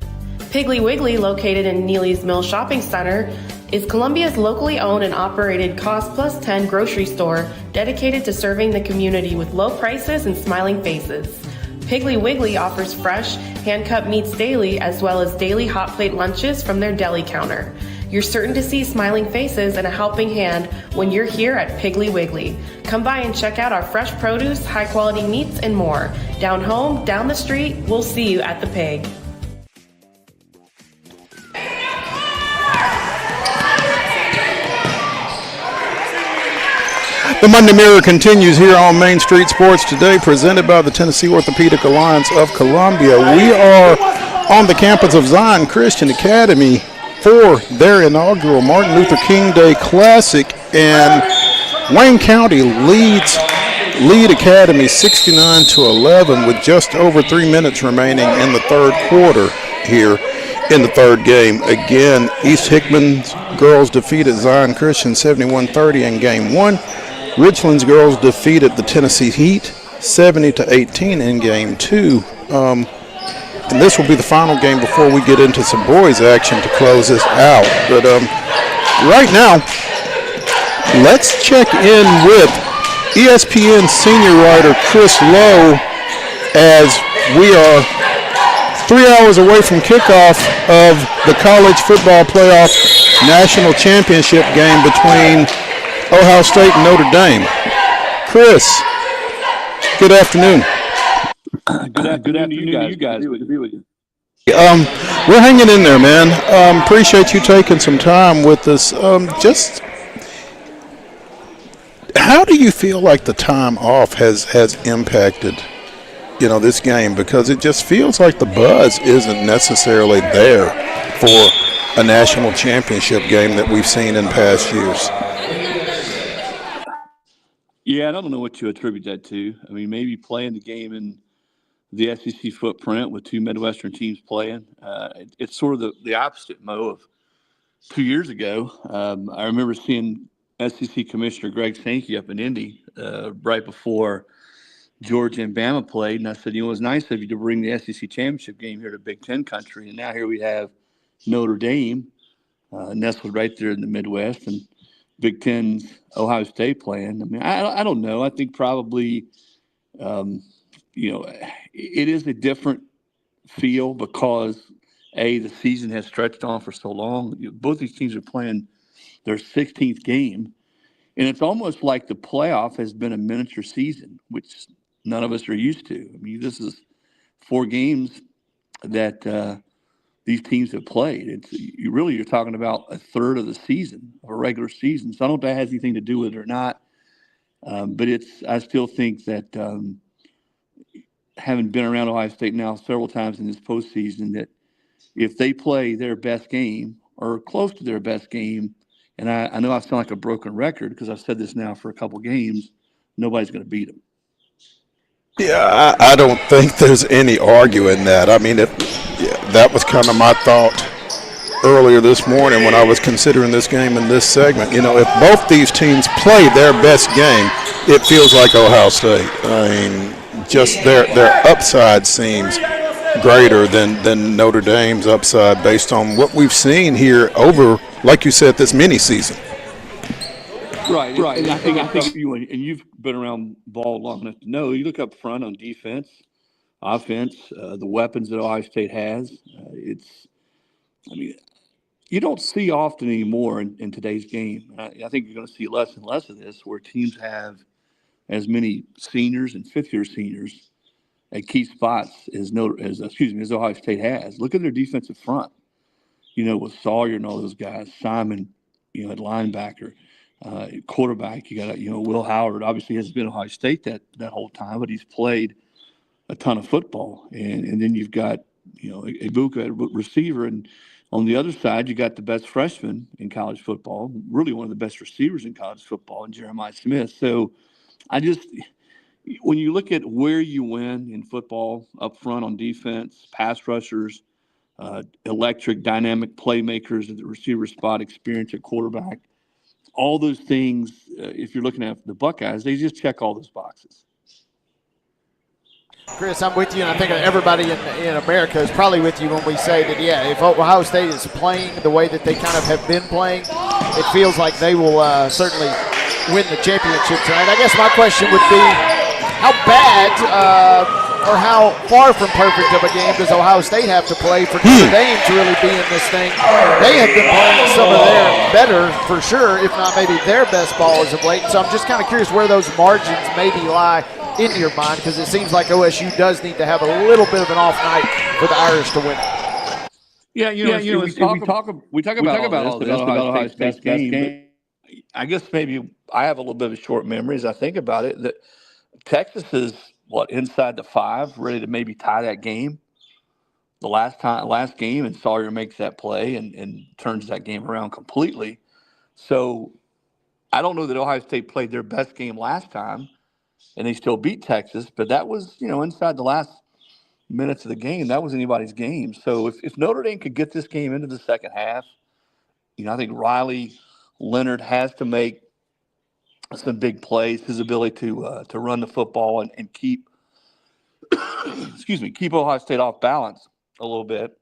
Piggly Wiggly, located in Neely's Mill Shopping Center, is Columbia's locally owned and operated Cost Plus 10 grocery store dedicated to serving the community with low prices and smiling faces. Piggly Wiggly offers fresh, hand-cut meats daily, as well as daily hot plate lunches from their deli counter. You're certain to see smiling faces and a helping hand when you're here at Piggly Wiggly. Come by and check out our fresh produce, high-quality meats, and more. Down home, down the street, we'll see you at the Pig. The Monday Mirror continues here on Main Street Sports Today, presented by the Tennessee Orthopedic Alliance of Columbia. We are on the campus of Zion Christian Academy for their inaugural Martin Luther King Day Classic, and Wayne County leads Lead Academy 69-11 with just over 3 minutes remaining in the third quarter here in the third game. Again, East Hickman's girls defeated Zion Christian 71-30 in game one. Richland's girls defeated the Tennessee Heat 70-18 in game two. And this will be the final game before we get into some boys action to close this out. But right now, let's check in with ESPN senior writer Chris Lowe as we are 3 hours away from kickoff of the college football playoff national championship game between Ohio State and Notre Dame. Chris, good afternoon. Good afternoon, you guys. Good to be with you. We're hanging in there, man. Appreciate you taking some time with us. Just how do you feel like the time off has impacted, this game? Because it just feels like the buzz isn't necessarily there for a national championship game that we've seen in past years. Yeah, I don't know what you attribute that to. I mean, maybe playing the game in the SEC footprint with two Midwestern teams playing. It's sort of the opposite, Mo, of 2 years ago. I remember seeing SEC Commissioner Greg Sankey up in Indy right before Georgia and Bama played, and I said, it was nice of you to bring the SEC championship game here to Big Ten country, and now here we have Notre Dame nestled right there in the Midwest, and Big Ten's Ohio State playing. I mean, I don't know. I think probably, it is a different feel because, the season has stretched on for so long. Both these teams are playing their 16th game, and it's almost like the playoff has been a miniature season, which none of us are used to. I mean, this is 4 games that these teams have played. You're talking about a third of the season, of a regular season. So I don't know if that has anything to do with it or not. But I still think that having been around Ohio State now several times in this postseason, that if they play their best game or close to their best game, and I know I sound like a broken record because I've said this now for a couple games, nobody's going to beat them. Yeah, I don't think there's any arguing that. I mean, that was kind of my thought earlier this morning when I was considering this game in this segment. If both these teams play their best game, it feels like Ohio State. I mean, just their upside seems greater than Notre Dame's upside based on what we've seen here over, like you said, this mini season. Right. And I think you've been around ball long enough to know, you look up front on defense, offense, the weapons that Ohio State has. You don't see often anymore in today's game. I think you're going to see less and less of this, where teams have as many seniors and fifth-year seniors at key spots as Ohio State has. Look at their defensive front. With Sawyer and all those guys, Simon, at linebacker. Quarterback, you got Will Howard. Obviously hasn't been Ohio State that whole time, but he's played a ton of football. And then you've got Ibuka at receiver, and on the other side you got the best freshman in college football, really one of the best receivers in college football, and Jeremiah Smith. So when you look at where you win in football up front on defense, pass rushers, electric, dynamic playmakers at the receiver spot, experience at quarterback. All those things, if you're looking at the Buckeyes, they just check all those boxes. Chris, I'm with you, and I think everybody in America is probably with you when we say that, if Ohio State is playing the way that they kind of have been playing, it feels like they will certainly win the championship tonight. I guess my question would be, how bad or how far from perfect of a game does Ohio State have to play for Notre Dame to really be in this thing? They have been playing some of their better, for sure, if not maybe their best ball as of late. So I'm just kind of curious where those margins maybe lie in your mind, because it seems like OSU does need to have a little bit of an off night for the Irish to win. Yeah, we talk about all this, about Ohio State's best game. I guess maybe I have a little bit of a short memory as I think about it. That Texas is inside the 5, ready to maybe tie that game. The last game, and Sawyer makes that play and turns that game around completely. So I don't know that Ohio State played their best game last time, and they still beat Texas. But that was, inside the last minutes of the game, that was anybody's game. So if Notre Dame could get this game into the second half, I think Riley Leonard has to make some big plays. His ability to run the football and keep keep Ohio State off balance a little bit.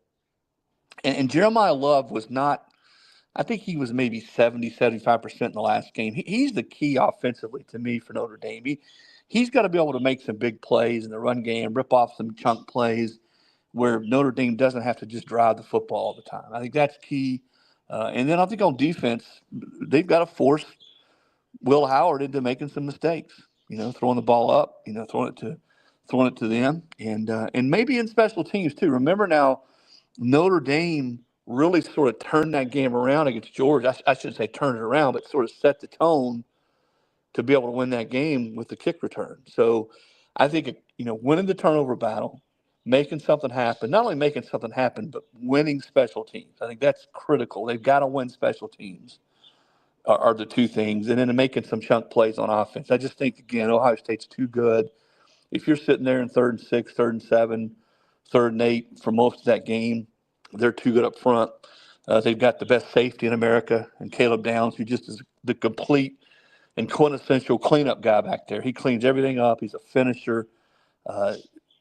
And Jeremiah Love was not. I think he was maybe 75% in the last game. He's the key offensively to me for Notre Dame. He's got to be able to make some big plays in the run game, rip off some chunk plays where Notre Dame doesn't have to just drive the football all the time. I think that's key. And then I think on defense, they've got to force Will Howard into making some mistakes. Throwing the ball up, throwing it to them, and maybe in special teams too. Remember now, Notre Dame really sort of turned that game around against Georgia. I shouldn't say turn it around, but sort of set the tone to be able to win that game with the kick return. So I think, winning the turnover battle, making something happen, not only making something happen, but winning special teams. I think that's critical. They've got to win special teams are the two things. And then making some chunk plays on offense. I just think, again, Ohio State's too good. If you're sitting there in 3rd and 6, 3rd and 7, 3rd and 8 for most of that game, they're too good up front. They've got the best safety in America, and Caleb Downs, who just is the complete and quintessential cleanup guy back there. He cleans everything up. He's a finisher.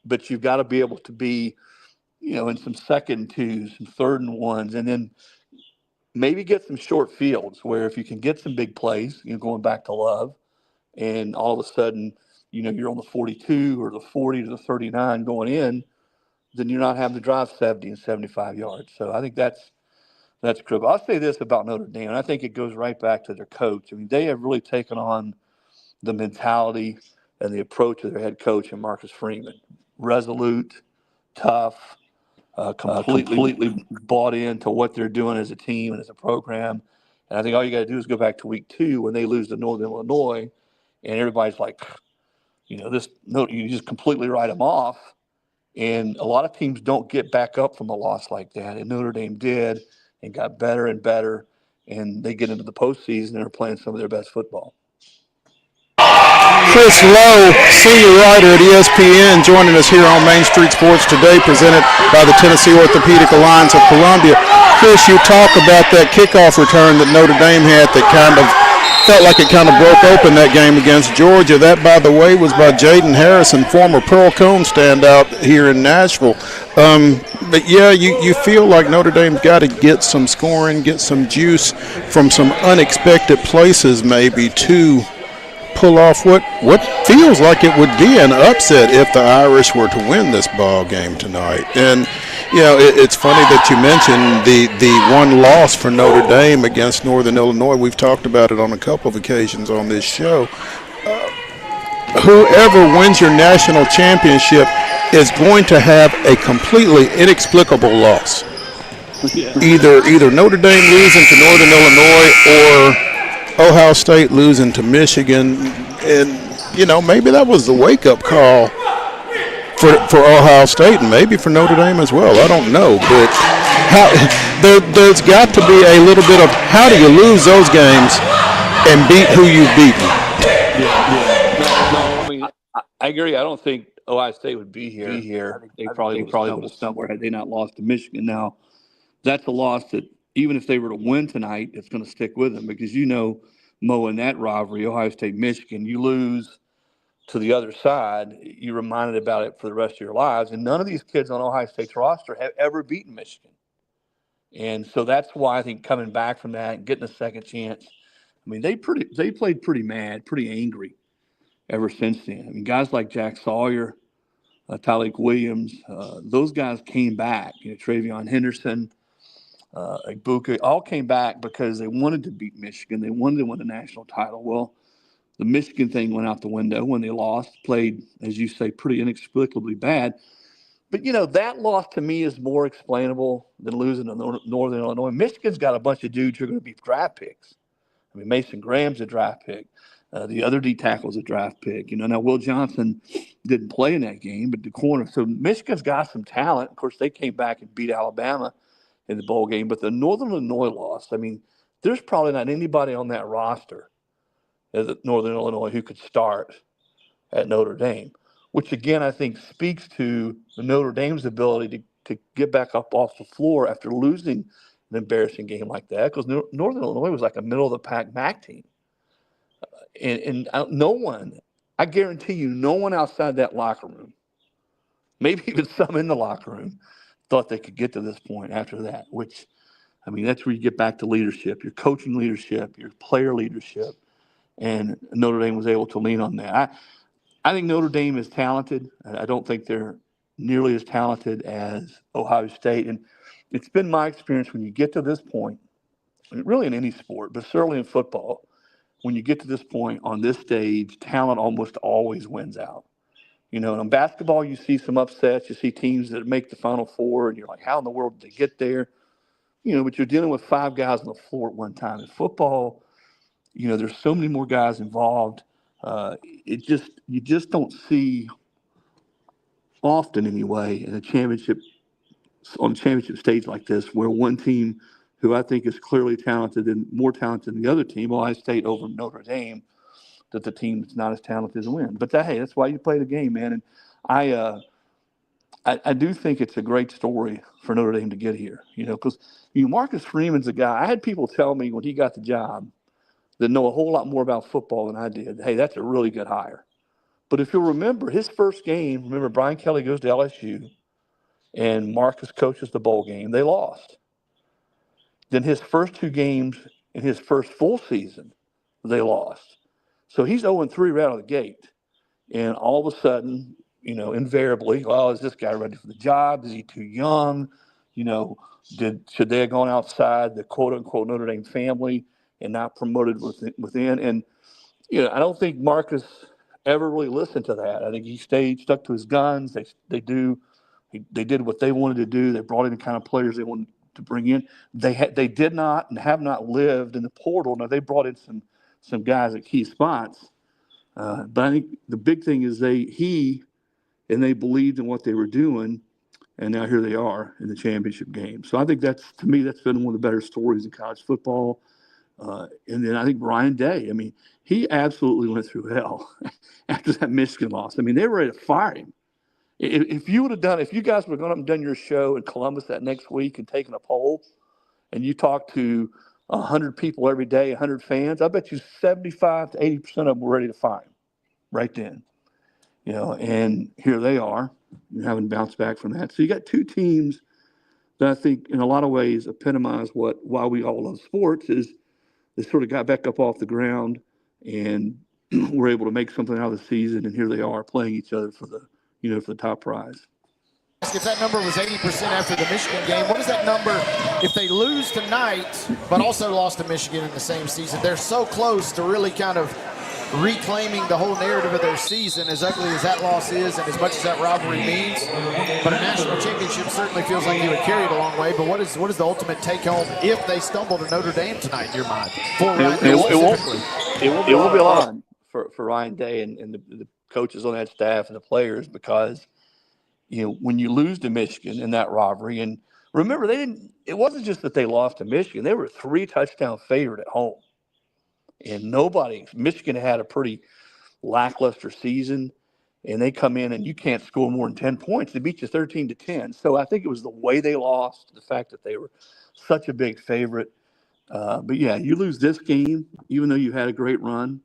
But you've got to be able to be, in some 2nd and 2s, some 3rd and 1s, and then maybe get some short fields where if you can get some big plays, going back to Love, and all of a sudden, you're on the 42 or the 40 to the 39 going in, then you're not having to drive 70 and 75 yards. So I think that's critical. I'll say this about Notre Dame, and I think it goes right back to their coach. I mean, they have really taken on the mentality and the approach of their head coach and Marcus Freeman. Resolute, tough, completely bought into what they're doing as a team and as a program. And I think all you got to do is go back to week 2 when they lose to Northern Illinois, and everybody's like, you just completely write them off. And a lot of teams don't get back up from a loss like that. And Notre Dame did and got better and better. And they get into the postseason and are playing some of their best football. Chris Lowe, senior writer at ESPN, joining us here on Main Street Sports Today, presented by the Tennessee Orthopedic Alliance of Columbia. Chris, you talk about that kickoff return that Notre Dame had that kind of felt like it kind of broke open that game against Georgia. That, by the way, was by Jaden Harrison, former Pearl Cone standout here in Nashville. But, yeah, you feel like Notre Dame's got to get some scoring, get some juice from some unexpected places maybe to pull off what feels like it would be an upset if the Irish were to win this ball game tonight. And, it's funny that you mentioned the one loss for Notre Dame against Northern Illinois. We've talked about it on a couple of occasions on this show. Whoever wins your national championship is going to have a completely inexplicable loss. Yeah. Either Notre Dame losing to Northern Illinois or Ohio State losing to Michigan. And, maybe that was the wake-up call for Ohio State and maybe for Notre Dame as well. I don't know. But there's got to be a little bit of how do you lose those games and beat who you've beaten? No, I mean, I agree. I don't think Ohio State would be here. I think they probably would have stumbled had they not lost to Michigan. Now, that's a loss that even if they were to win tonight, it's going to stick with them because Mo, in that rivalry, Ohio State-Michigan, you lose to the other side, you're reminded about it for the rest of your lives. And none of these kids on Ohio State's roster have ever beaten Michigan. And so that's why I think coming back from that and getting a second chance, I mean, they played pretty mad, pretty angry ever since then. I mean, guys like Jack Sawyer, Tyleik Williams, those guys came back. Travion Henderson, Ibuka, all came back because they wanted to beat Michigan. They wanted to win the national title. Well, the Michigan thing went out the window when they lost, played, as you say, pretty inexplicably bad. But, that loss to me is more explainable than losing to Northern Illinois. Michigan's got a bunch of dudes who are going to be draft picks. I mean, Mason Graham's a draft pick. The other D tackle's a draft pick. Now Will Johnson didn't play in that game, but the corner. So Michigan's got some talent. Of course, they came back and beat Alabama in the bowl game, but the Northern Illinois loss. I mean, there's probably not anybody on that roster at Northern Illinois who could start at Notre Dame, which again I think speaks to Notre Dame's ability to get back up off the floor after losing an embarrassing game like that, because Northern Illinois was like a middle of the pack MAC team, and no one, I guarantee you, no one outside that locker room, maybe even some in the locker room, thought they could get to this point after that. Which, I mean, that's where you get back to leadership, your coaching leadership, your player leadership, and Notre Dame was able to lean on that. I think Notre Dame is talented. I don't think they're nearly as talented as Ohio State. And it's been my experience when you get to this point, really in any sport, but certainly in football, when you get to this point on this stage, talent almost always wins out. And in basketball, you see some upsets. You see teams that make the Final Four, and you're like, how in the world did they get there? But you're dealing with 5 guys on the floor at one time. In football, there's so many more guys involved. You just don't see often anyway in a championship stage like this where one team who I think is clearly talented and more talented than the other team, Ohio State over Notre Dame, that the team that's not as talented to win. But hey, that's why you play the game, man. And I do think it's a great story for Notre Dame to get here, because Marcus Freeman's a guy. I had people tell me when he got the job that know a whole lot more about football than I did. Hey, that's a really good hire. But if you'll remember his first game, Brian Kelly goes to LSU and Marcus coaches the bowl game. They lost. Then his first 2 games in his first full season, they lost. So he's 0-3 right out of the gate. And all of a sudden, invariably, well, is this guy ready for the job? Is he too young? Should they have gone outside the quote unquote Notre Dame family and not promoted within? And, I don't think Marcus ever really listened to that. I think he stuck to his guns. They did what they wanted to do. They brought in the kind of players they wanted to bring in. They did not and have not lived in the portal. Now, they brought in some guys at key spots. But I think the big thing is they believed in what they were doing, and now here they are in the championship game. So I think that's been one of the better stories in college football. And then I think Ryan Day, he absolutely went through hell after that Michigan loss. They were ready to fire him. If you guys would have gone up and done your show in Columbus that next week and taken a poll, and you talked to 100 people every day, 100 fans, I bet you 75 to 80% of them were ready to fire him right then. And here they are, having bounced back from that. So you got 2 teams that I think in a lot of ways epitomize why we all love sports is they sort of got back up off the ground and were able to make something out of the season, and here they are playing each other for the top prize. If that number was 80% after the Michigan game, what is that number if they lose tonight but also lost to Michigan in the same season? They're so close to really kind of reclaiming the whole narrative of their season, as ugly as that loss is and as much as that rivalry means. But a national championship certainly feels like you would carry it a long way. But what is the ultimate take-home if they stumble to Notre Dame tonight in your mind? It won't be a lot for Ryan Day and the coaches on that staff and the players, because when you lose to Michigan in that rivalry, and remember, it wasn't just that they lost to Michigan. They were a 3-touchdown favorite at home. And Michigan had a pretty lackluster season, and they come in and you can't score more than 10 points. They beat you 13-10. So I think it was the way they lost, the fact that they were such a big favorite. But yeah, you lose this game, even though you had a great run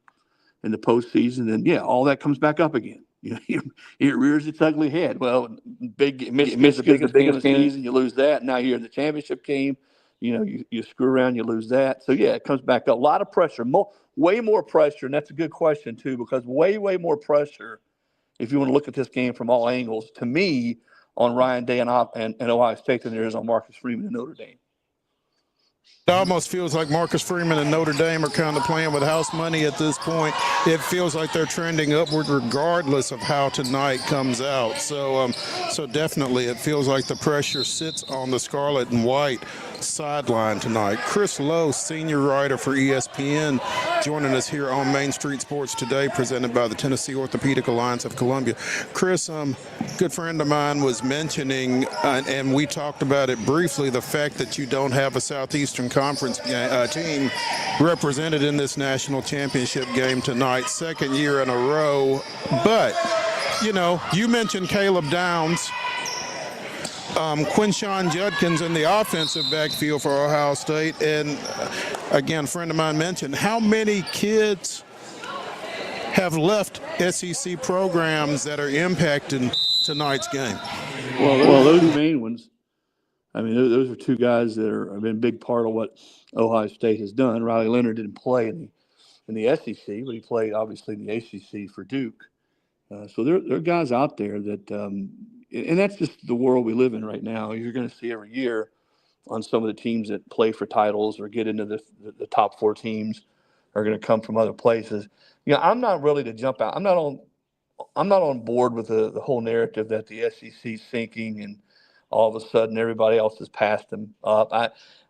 in the postseason, and yeah, all that comes back up again. It rears its ugly head. Well, Michigan's the biggest game of the season. You lose that. Now you're in the championship game. You screw around, you lose that. So, yeah, it comes back up. A lot of pressure, way more pressure, and that's a good question, too, because way more pressure, if you want to look at this game from all angles, to me, on Ryan Day and Ohio State than there is on Marcus Freeman and Notre Dame. It almost feels like Marcus Freeman and Notre Dame are kind of playing with house money at this point. It feels like they're trending upward regardless of how tonight comes out. So definitely it feels like the pressure sits on the scarlet and white sideline tonight. Chris Lowe, senior writer for ESPN, joining us here on Main Street Sports Today, presented by the Tennessee Orthopedic Alliance of Columbia. Chris, good friend of mine was mentioning, and we talked about it briefly, the fact that you don't have a Southeastern Conference team represented in this national championship game tonight, second year in a row. But, you mentioned Caleb Downs, Quinshawn Judkins in the offensive backfield for Ohio State. And again, a friend of mine mentioned how many kids have left SEC programs that are impacting tonight's game. Well, those main ones, I mean, those are two guys that have been a big part of what Ohio State has done. Riley Leonard didn't play in the SEC, but he played obviously in the ACC for Duke. So there are guys out there that, and that's just the world we live in right now. You're going to see every year on some of the teams that play for titles or get into the top four teams are going to come from other places. I'm not really to jump out. I'm not on board with the whole narrative that the SEC's sinking and all of a sudden everybody else has passed them up.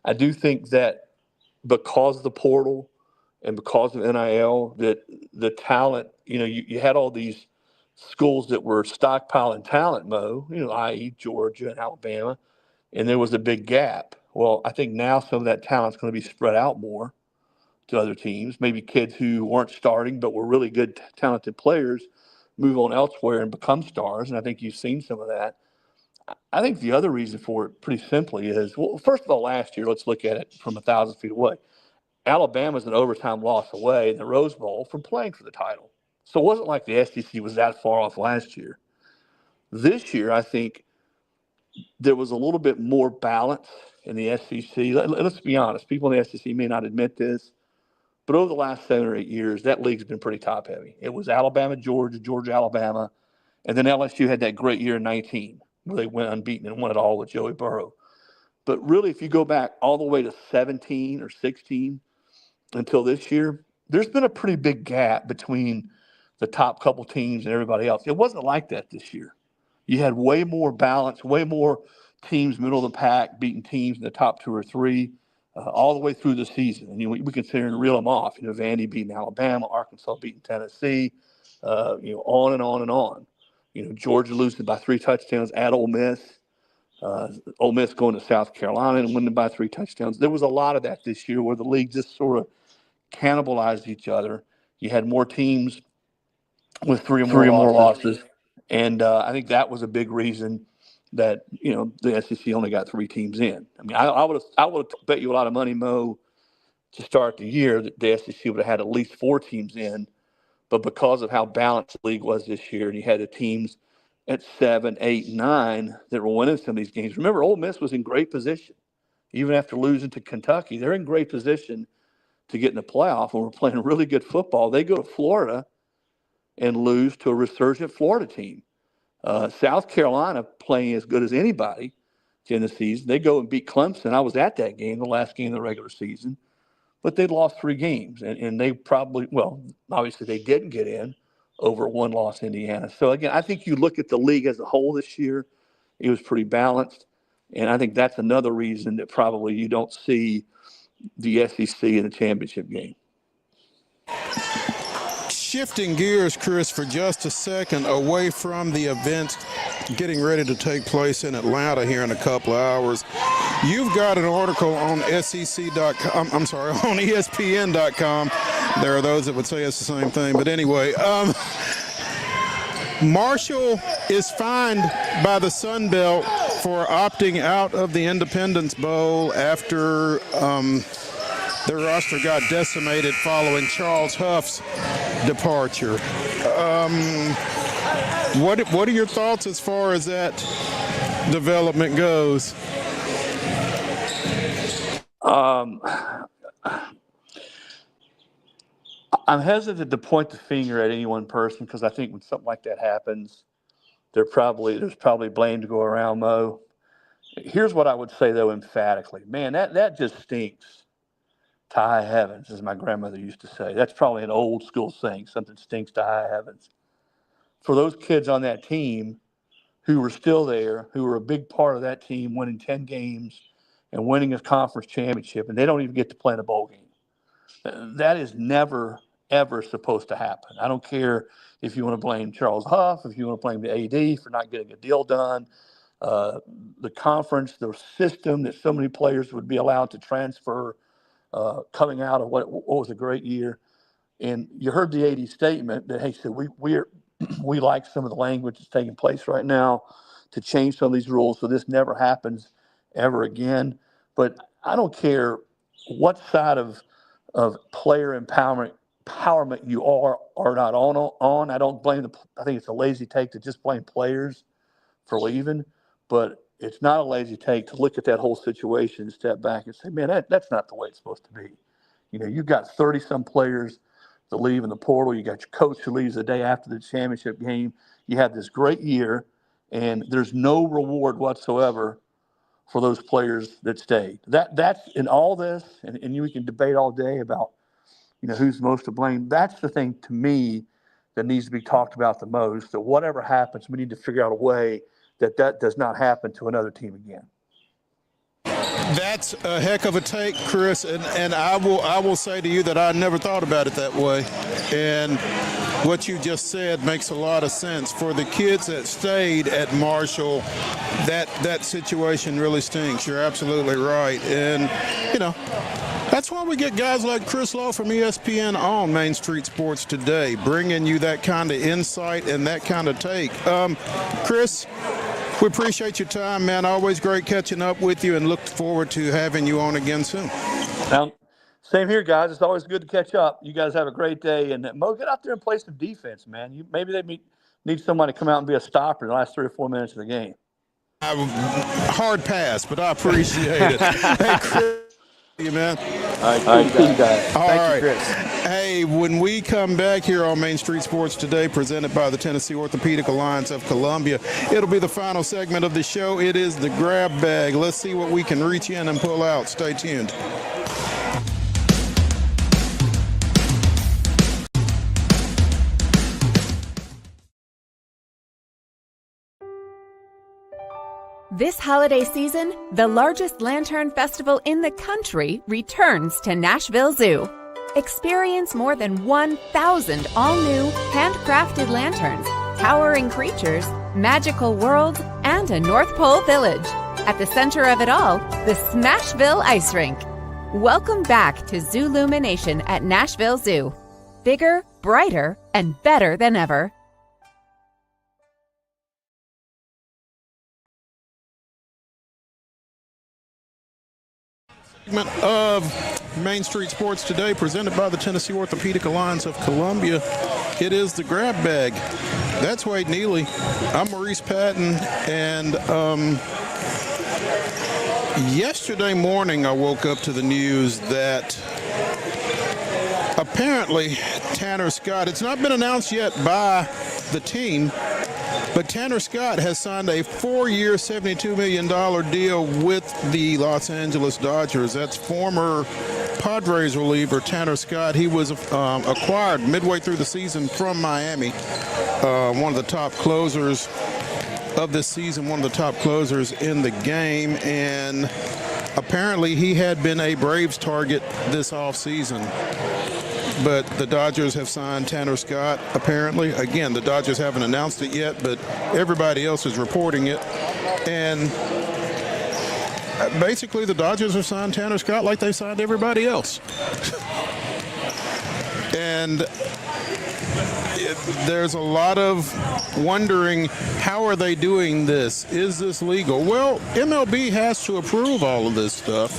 I do think that because of the portal and because of NIL, that the talent, you had all these schools that were stockpiling talent, i.e. Georgia and Alabama, and there was a big gap. Well, I think now some of that talent's going to be spread out more to other teams. Maybe kids who weren't starting but were really good, talented players move on elsewhere and become stars, and I think you've seen some of that. I think the other reason for it, pretty simply, is, well, first of all, last year, let's look at it from 1,000 feet away. Alabama's an overtime loss away in the Rose Bowl from playing for the title. So it wasn't like the SEC was that far off last year. This year, I think there was a little bit more balance in the SEC. Let's be honest. People in the SEC may not admit this, but over the last 7 or 8 years, that league's been pretty top-heavy. It was Alabama, Georgia, Georgia, Alabama, and then LSU had that great year in 19 where they went unbeaten and won it all with Joey Burrow. But really, if you go back all the way to 17 or 16 until this year, there's been a pretty big gap between the top couple teams and everybody else. It wasn't like that this year. You had way more balance, way more teams middle of the pack beating teams in the top 2 or 3 all the way through the season. And we can sit here and reel them off. Vandy beating Alabama, Arkansas beating Tennessee, on and on and on. Georgia losing by 3 touchdowns at Ole Miss. Ole Miss going to South Carolina and winning by 3 touchdowns. There was a lot of that this year where the league just sort of cannibalized each other. You had more teams with 3 or more losses. And I think that was a big reason that, the SEC only got 3 teams in. I mean, I would have bet you a lot of money, Mo, to start the year that the SEC would have had at least 4 teams in. But because of how balanced the league was this year, and you had the teams at 7, 8, 9 that were winning some of these games. Remember, Ole Miss was in great position. Even after losing to Kentucky, they're in great position to get in the playoff, and we're playing really good football. They go to Florida and lose to a resurgent Florida team. South Carolina playing as good as anybody in the season. They go and beat Clemson. I was at that game, the last game of the regular season, but they lost 3 games, and they probably, obviously they didn't get in over 1-loss Indiana. So again, I think you look at the league as a whole this year, it was pretty balanced, and I think that's another reason that probably you don't see the SEC in the championship game. Shifting gears, Chris, for just a second away from the event getting ready to take place in Atlanta here in a couple of hours. You've got an article on SEC.com, on ESPN.com. There are those that would say it's the same thing, but anyway, Marshall is fined by the Sun Belt for opting out of the Independence Bowl after their roster got decimated following Charles Huff's departure. What are your thoughts as far as that development goes? I'm hesitant to point the finger at any one person because I think when something like that happens, there's probably blame to go around, Mo. Here's what I would say, though, emphatically. Man, that just stinks to high heavens, as my grandmother used to say. That's probably an old school saying, something stinks to high heavens. For those kids on that team who were still there, who were a big part of that team, winning 10 games and winning a conference championship, and they don't even get to play in a bowl game. That is never, ever supposed to happen. I don't care if you want to blame Charles Huff, if you want to blame the AD for not getting a deal done, the conference, the system that so many players would be allowed to transfer coming out of what was a great year. And you heard the AD statement that, hey, so we like some of the language that's taking place right now to change some of these rules so this never happens ever again. But I don't care what side of player empowerment you are not on. I don't blame I think it's a lazy take to just blame players for leaving, but it's not a lazy take to look at that whole situation and step back and say, man, that's not the way it's supposed to be. You know, you've got 30-some players that leave in the portal. You got your coach who leaves the day after the championship game. You had this great year, and there's no reward whatsoever for those players that stayed. That's in all this, and we can debate all day about, you know, who's most to blame. That's the thing to me that needs to be talked about the most, that whatever happens, we need to figure out a way that does not happen to another team again. That's a heck of a take, Chris, and I will say to you that I never thought about it that way. And what you just said makes a lot of sense. For the kids that stayed at Marshall, that situation really stinks. You're absolutely right. And, you know, that's why we get guys like Chris Lowe from ESPN on Main Street Sports Today, bringing you that kind of insight and that kind of take. Chris, we appreciate your time, man. Always great catching up with you, and look forward to having you on again soon. Same here, guys. It's always good to catch up. You guys have a great day. And Mo, get out there and play some defense, man. Maybe they need somebody to come out and be a stopper in the last 3 or 4 minutes of the game. Hard pass, but I appreciate it. Hey, Chris. You, man. All right, cool guys. Thank you, Chris. Hey, when we come back here on Main Street Sports Today, presented by the Tennessee Orthopedic Alliance of Columbia, it'll be the final segment of the show. It is the grab bag. Let's see what we can reach in and pull out. Stay tuned. This holiday season, the largest lantern festival in the country returns to Nashville Zoo. Experience more than 1,000 all-new, handcrafted lanterns, towering creatures, magical worlds, and a North Pole village. At the center of it all, the Smashville Ice Rink. Welcome back to Zoolumination at Nashville Zoo. Bigger, brighter, and better than ever. Segment of Main Street Sports Today, presented by the Tennessee Orthopedic Alliance of Columbia. It is the grab bag. That's Wade Neely. I'm Maurice Patton, and yesterday morning I woke up to the news that apparently Tanner Scott, it's not been announced yet by the team, but Tanner Scott has signed a 4-year, $72 million deal with the Los Angeles Dodgers. That's former Padres reliever Tanner Scott. He was acquired midway through the season from Miami, one of the top closers of this season, one of the top closers in the game, and apparently he had been a Braves target this offseason. But the Dodgers have signed Tanner Scott, apparently. Again, the Dodgers haven't announced it yet, but everybody else is reporting it. And basically, the Dodgers have signed Tanner Scott like they signed everybody else. And there's a lot of wondering, how are they doing this? Is this legal? Well, MLB has to approve all of this stuff.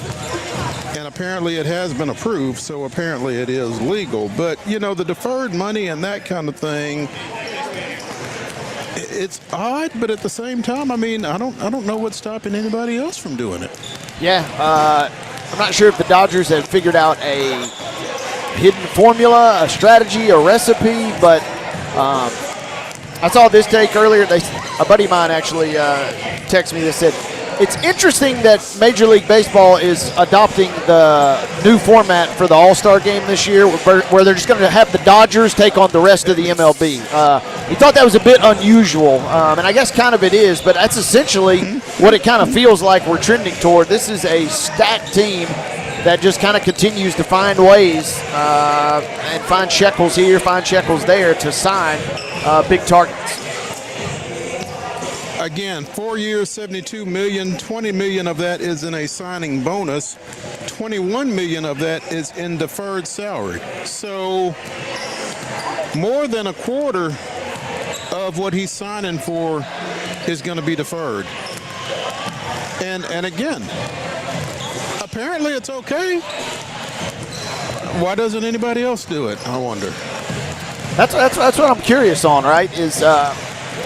And apparently it has been approved, so apparently it is legal. But, you know, the deferred money and that kind of thing, it's odd, but at the same time, I mean, I don't know what's stopping anybody else from doing it. Yeah, I'm not sure if the Dodgers have figured out a hidden formula, a strategy, a recipe, but I saw this take earlier. A buddy of mine actually texted me that said, It's interesting that Major League Baseball is adopting the new format for the All-Star game this year, where they're just going to have the Dodgers take on the rest of the MLB. He thought that was a bit unusual, and I guess kind of it is, but that's essentially what it kind of feels like we're trending toward. This is a stacked team that just kind of continues to find ways and find shekels here, find shekels there to sign big targets. Again, 4 years, $72 million. $20 million of that is in a signing bonus. $21 million of that is in deferred salary. So more than a quarter of what he's signing for is going to be deferred. And again, apparently it's okay. Why doesn't anybody else do it, I wonder? That's what I'm curious on, right? Is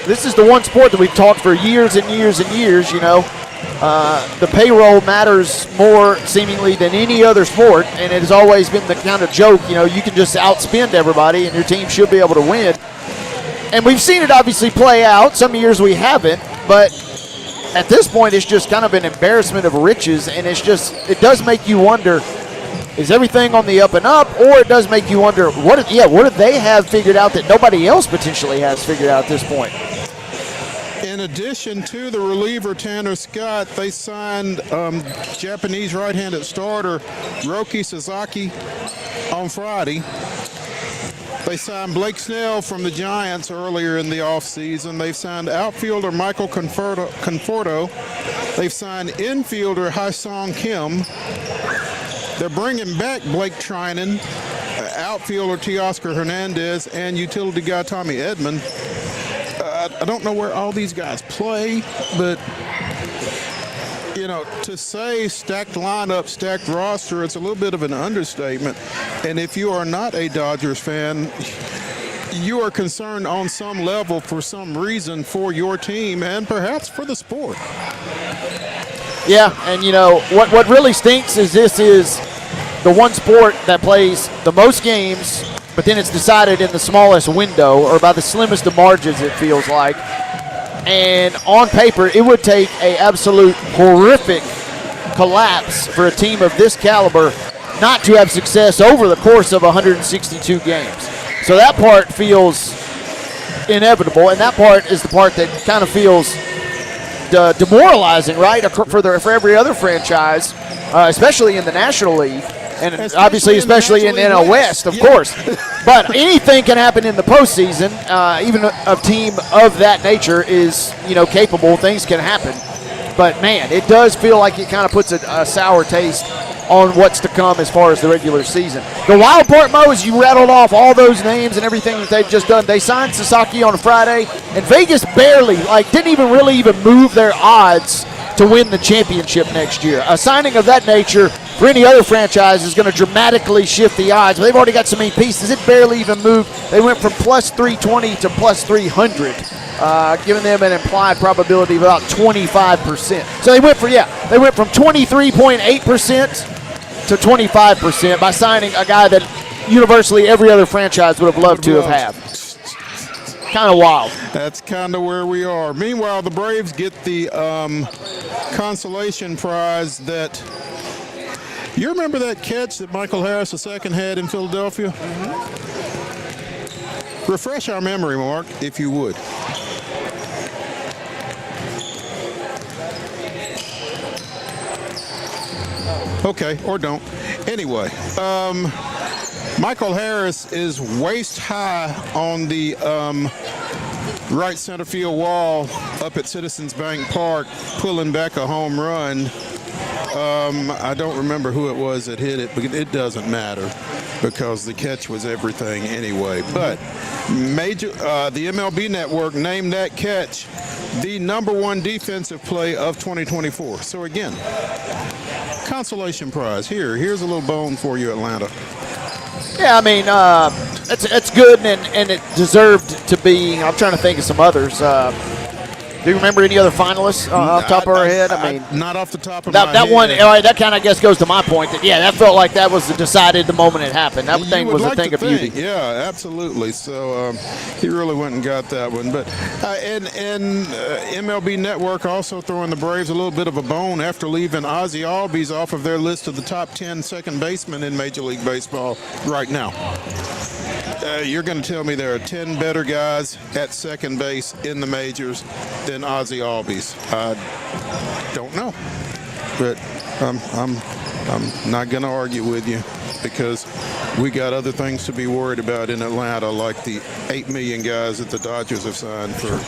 this is the one sport that we've talked for years and years and years, you know. The payroll matters more seemingly than any other sport, and it has always been the kind of joke, you know, you can just outspend everybody and your team should be able to win. And we've seen it obviously play out. Some years we haven't, but at this point it's just kind of an embarrassment of riches, and it does make you wonder, is everything on the up and up, or it does make you wonder, what do they have figured out that nobody else potentially has figured out at this point? In addition to the reliever Tanner Scott, they signed Japanese right-handed starter Roki Sasaki on Friday. They signed Blake Snell from the Giants earlier in the offseason. They've signed outfielder Michael Conforto. They've signed infielder Hyesung Kim. They're bringing back Blake Trinan, outfielder Teoscar Hernandez, and utility guy Tommy Edman. I don't know where all these guys play, but, you know, to say stacked lineup, stacked roster, it's a little bit of an understatement. And if you are not a Dodgers fan, you are concerned on some level for some reason for your team and perhaps for the sport. Yeah, and, you know, what really stinks is this is the one sport that plays the most games, but then it's decided in the smallest window or by the slimmest of margins, it feels like. And on paper, it would take an absolute horrific collapse for a team of this caliber not to have success over the course of 162 games. So that part feels inevitable, and that part is the part that kind of feels demoralizing, right, for every other franchise, especially in the National League. And especially in the NL West, of course. But anything can happen in the postseason. Even a team of that nature is, you know, capable. Things can happen. But, man, it does feel like it kind of puts a sour taste on what's to come as far as the regular season. The wild part, Mo, is you rattled off all those names and everything that they've just done. They signed Sasaki on Friday, and Vegas barely, didn't even move their odds to win the championship next year. A signing of that nature for any other franchise is going to dramatically shift the odds. But they've already got so many pieces, it barely even moved. They went from plus 320 to plus 300, giving them an implied probability of about 25%. So they went from 23.8% to 25% by signing a guy that universally every other franchise would have loved to have had. Kind of wild. That's kind of where we are. Meanwhile, the Braves get the consolation prize that. You remember that catch that Michael Harris II had in Philadelphia? Mm-hmm. Refresh our memory, Mark, if you would. Okay, or don't. Anyway, Michael Harris is waist high on the right center field wall up at Citizens Bank Park, pulling back a home run. I don't remember who it was that hit it, but it doesn't matter because the catch was everything anyway. But the MLB Network named that catch the #1 defensive play of 2024. So again, consolation prize. Here's a little bone for you, Atlanta. Yeah, I mean, it's good and it deserved to be. I'm trying to think of some others. Do you remember any other finalists off the top of our head? I mean, not off the top of my head. That one, all right, that kind of, I guess, goes to my point that, that felt like that was decided the moment it happened. That thing was a thing of beauty. Yeah, absolutely. So he really went and got that one. But and MLB Network also throwing the Braves a little bit of a bone after leaving Ozzie Albies off of their list of the top 10 second basemen in Major League Baseball right now. You're going to tell me there are 10 better guys at second base in the majors than Ozzie Albies? I don't know, but I'm not going to argue with you because we got other things to be worried about in Atlanta, like the 8 million guys that the Dodgers have signed for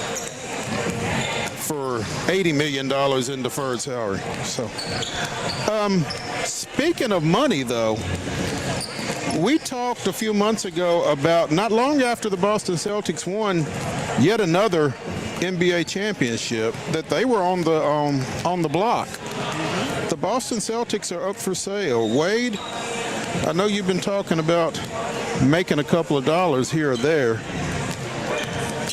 $80 million in deferred salary. So, speaking of money, though. We talked a few months ago about, not long after the Boston Celtics won yet another NBA championship, that they were on the block. The Boston Celtics are up for sale. Wade, I know you've been talking about making a couple of dollars here or there,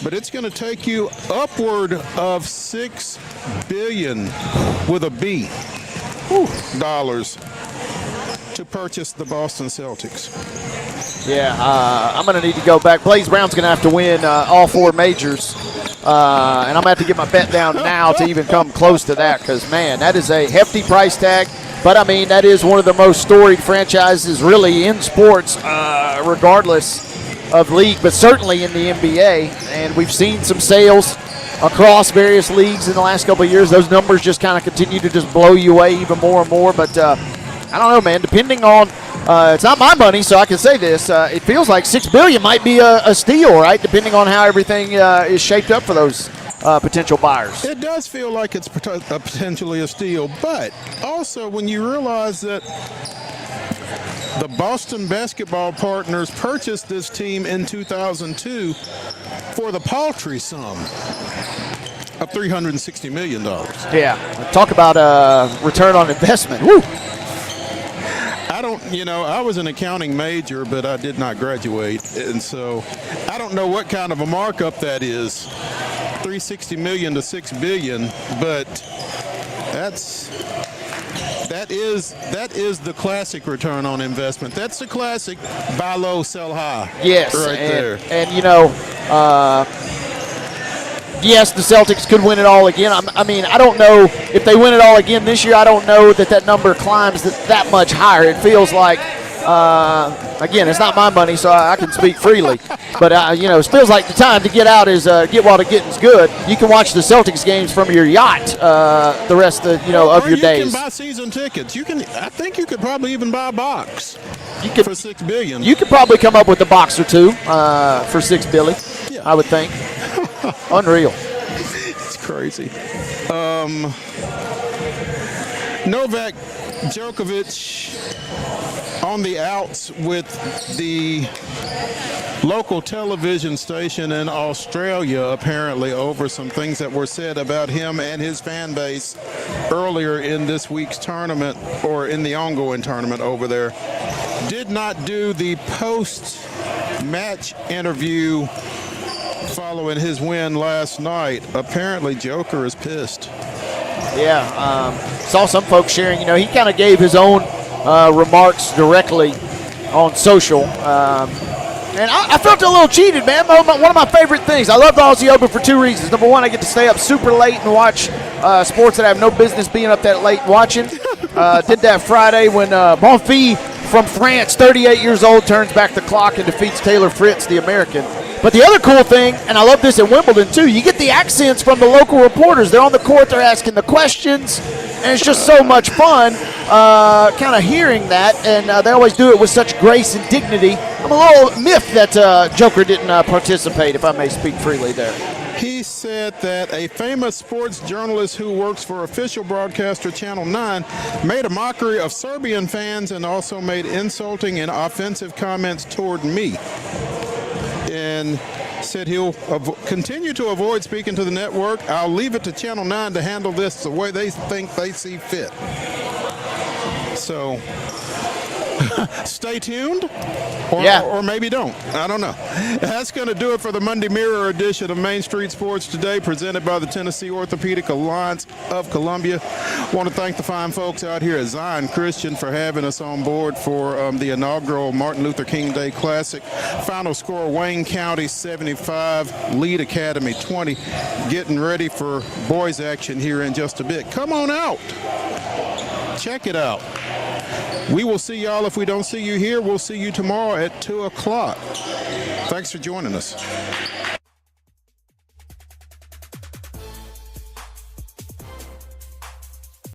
but it's going to take you upward of $6 billion with a B dollars to purchase the Boston Celtics. Yeah, I'm going to need to go back. Blaze Brown's going to have to win all 4 majors, and I'm going to have to get my bet down now to even come close to that because, man, that is a hefty price tag. But, I mean, that is one of the most storied franchises really in sports, regardless of league, but certainly in the NBA. And we've seen some sales across various leagues in the last couple of years. Those numbers just kind of continue to just blow you away even more and more. But I don't know, man. Depending on, it's not my money, so I can say this. It feels like $6 billion might be a steal, right? Depending on how everything is shaped up for those potential buyers. It does feel like it's potentially a steal, but also when you realize that the Boston Basketball Partners purchased this team in 2002 for the paltry sum of $360 million. Yeah, talk about return on investment. Woo! I was an accounting major, but I did not graduate. And so I don't know what kind of a markup that is, $360 million to $6 billion, but that is the classic return on investment. That's the classic buy low, sell high. Yes, right there. And yes, the Celtics could win it all again. I mean, I don't know if they win it all again this year. I don't know that number climbs that much higher. It feels like, again, it's not my money, so I can speak freely. But, it feels like the time to get out is get while the getting's good. You can watch the Celtics games from your yacht the rest of, of your days. You can buy season tickets. I think you could probably even buy a box for $6 billion. You could probably come up with a box or two for $6 billion, I would think. Unreal. It's crazy. Novak Djokovic on the outs with the local television station in Australia, apparently, over some things that were said about him and his fan base earlier in this week's tournament, or in the ongoing tournament over there. Did not do the post-match interview following his win last night. Apparently, Joker is pissed. Yeah, saw some folks sharing. He kind of gave his own remarks directly on social. And I felt a little cheated, man. One of my favorite things. I love the Aussie Open for 2 reasons. Number one, I get to stay up super late and watch sports that I have no business being up that late watching. Did that Friday when Bonfils from France, 38 years old, turns back the clock and defeats Taylor Fritz, the American. But the other cool thing, and I love this at Wimbledon too, you get the accents from the local reporters. They're on the court, they're asking the questions, and it's just so much fun kind of hearing that, and they always do it with such grace and dignity. I'm a little miffed that Joker didn't participate, if I may speak freely there. He said that a famous sports journalist who works for official broadcaster Channel 9 made a mockery of Serbian fans and also made insulting and offensive comments toward me. And said he'll continue to avoid speaking to the network. I'll leave it to Channel 9 to handle this the way they think they see fit. So Stay tuned, or maybe don't. I don't know. That's going to do it for the Monday Mirror edition of Main Street Sports Today, presented by the Tennessee Orthopedic Alliance of Columbia. Want to thank the fine folks out here at Zion Christian for having us on board for the inaugural Martin Luther King Day Classic. Final score, Wayne County 75, Lead Academy 20. Getting ready for boys action here in just a bit. Come on out. Check it out. We will see y'all. If we don't see you here, we'll see you tomorrow at 2 o'clock. Thanks for joining us.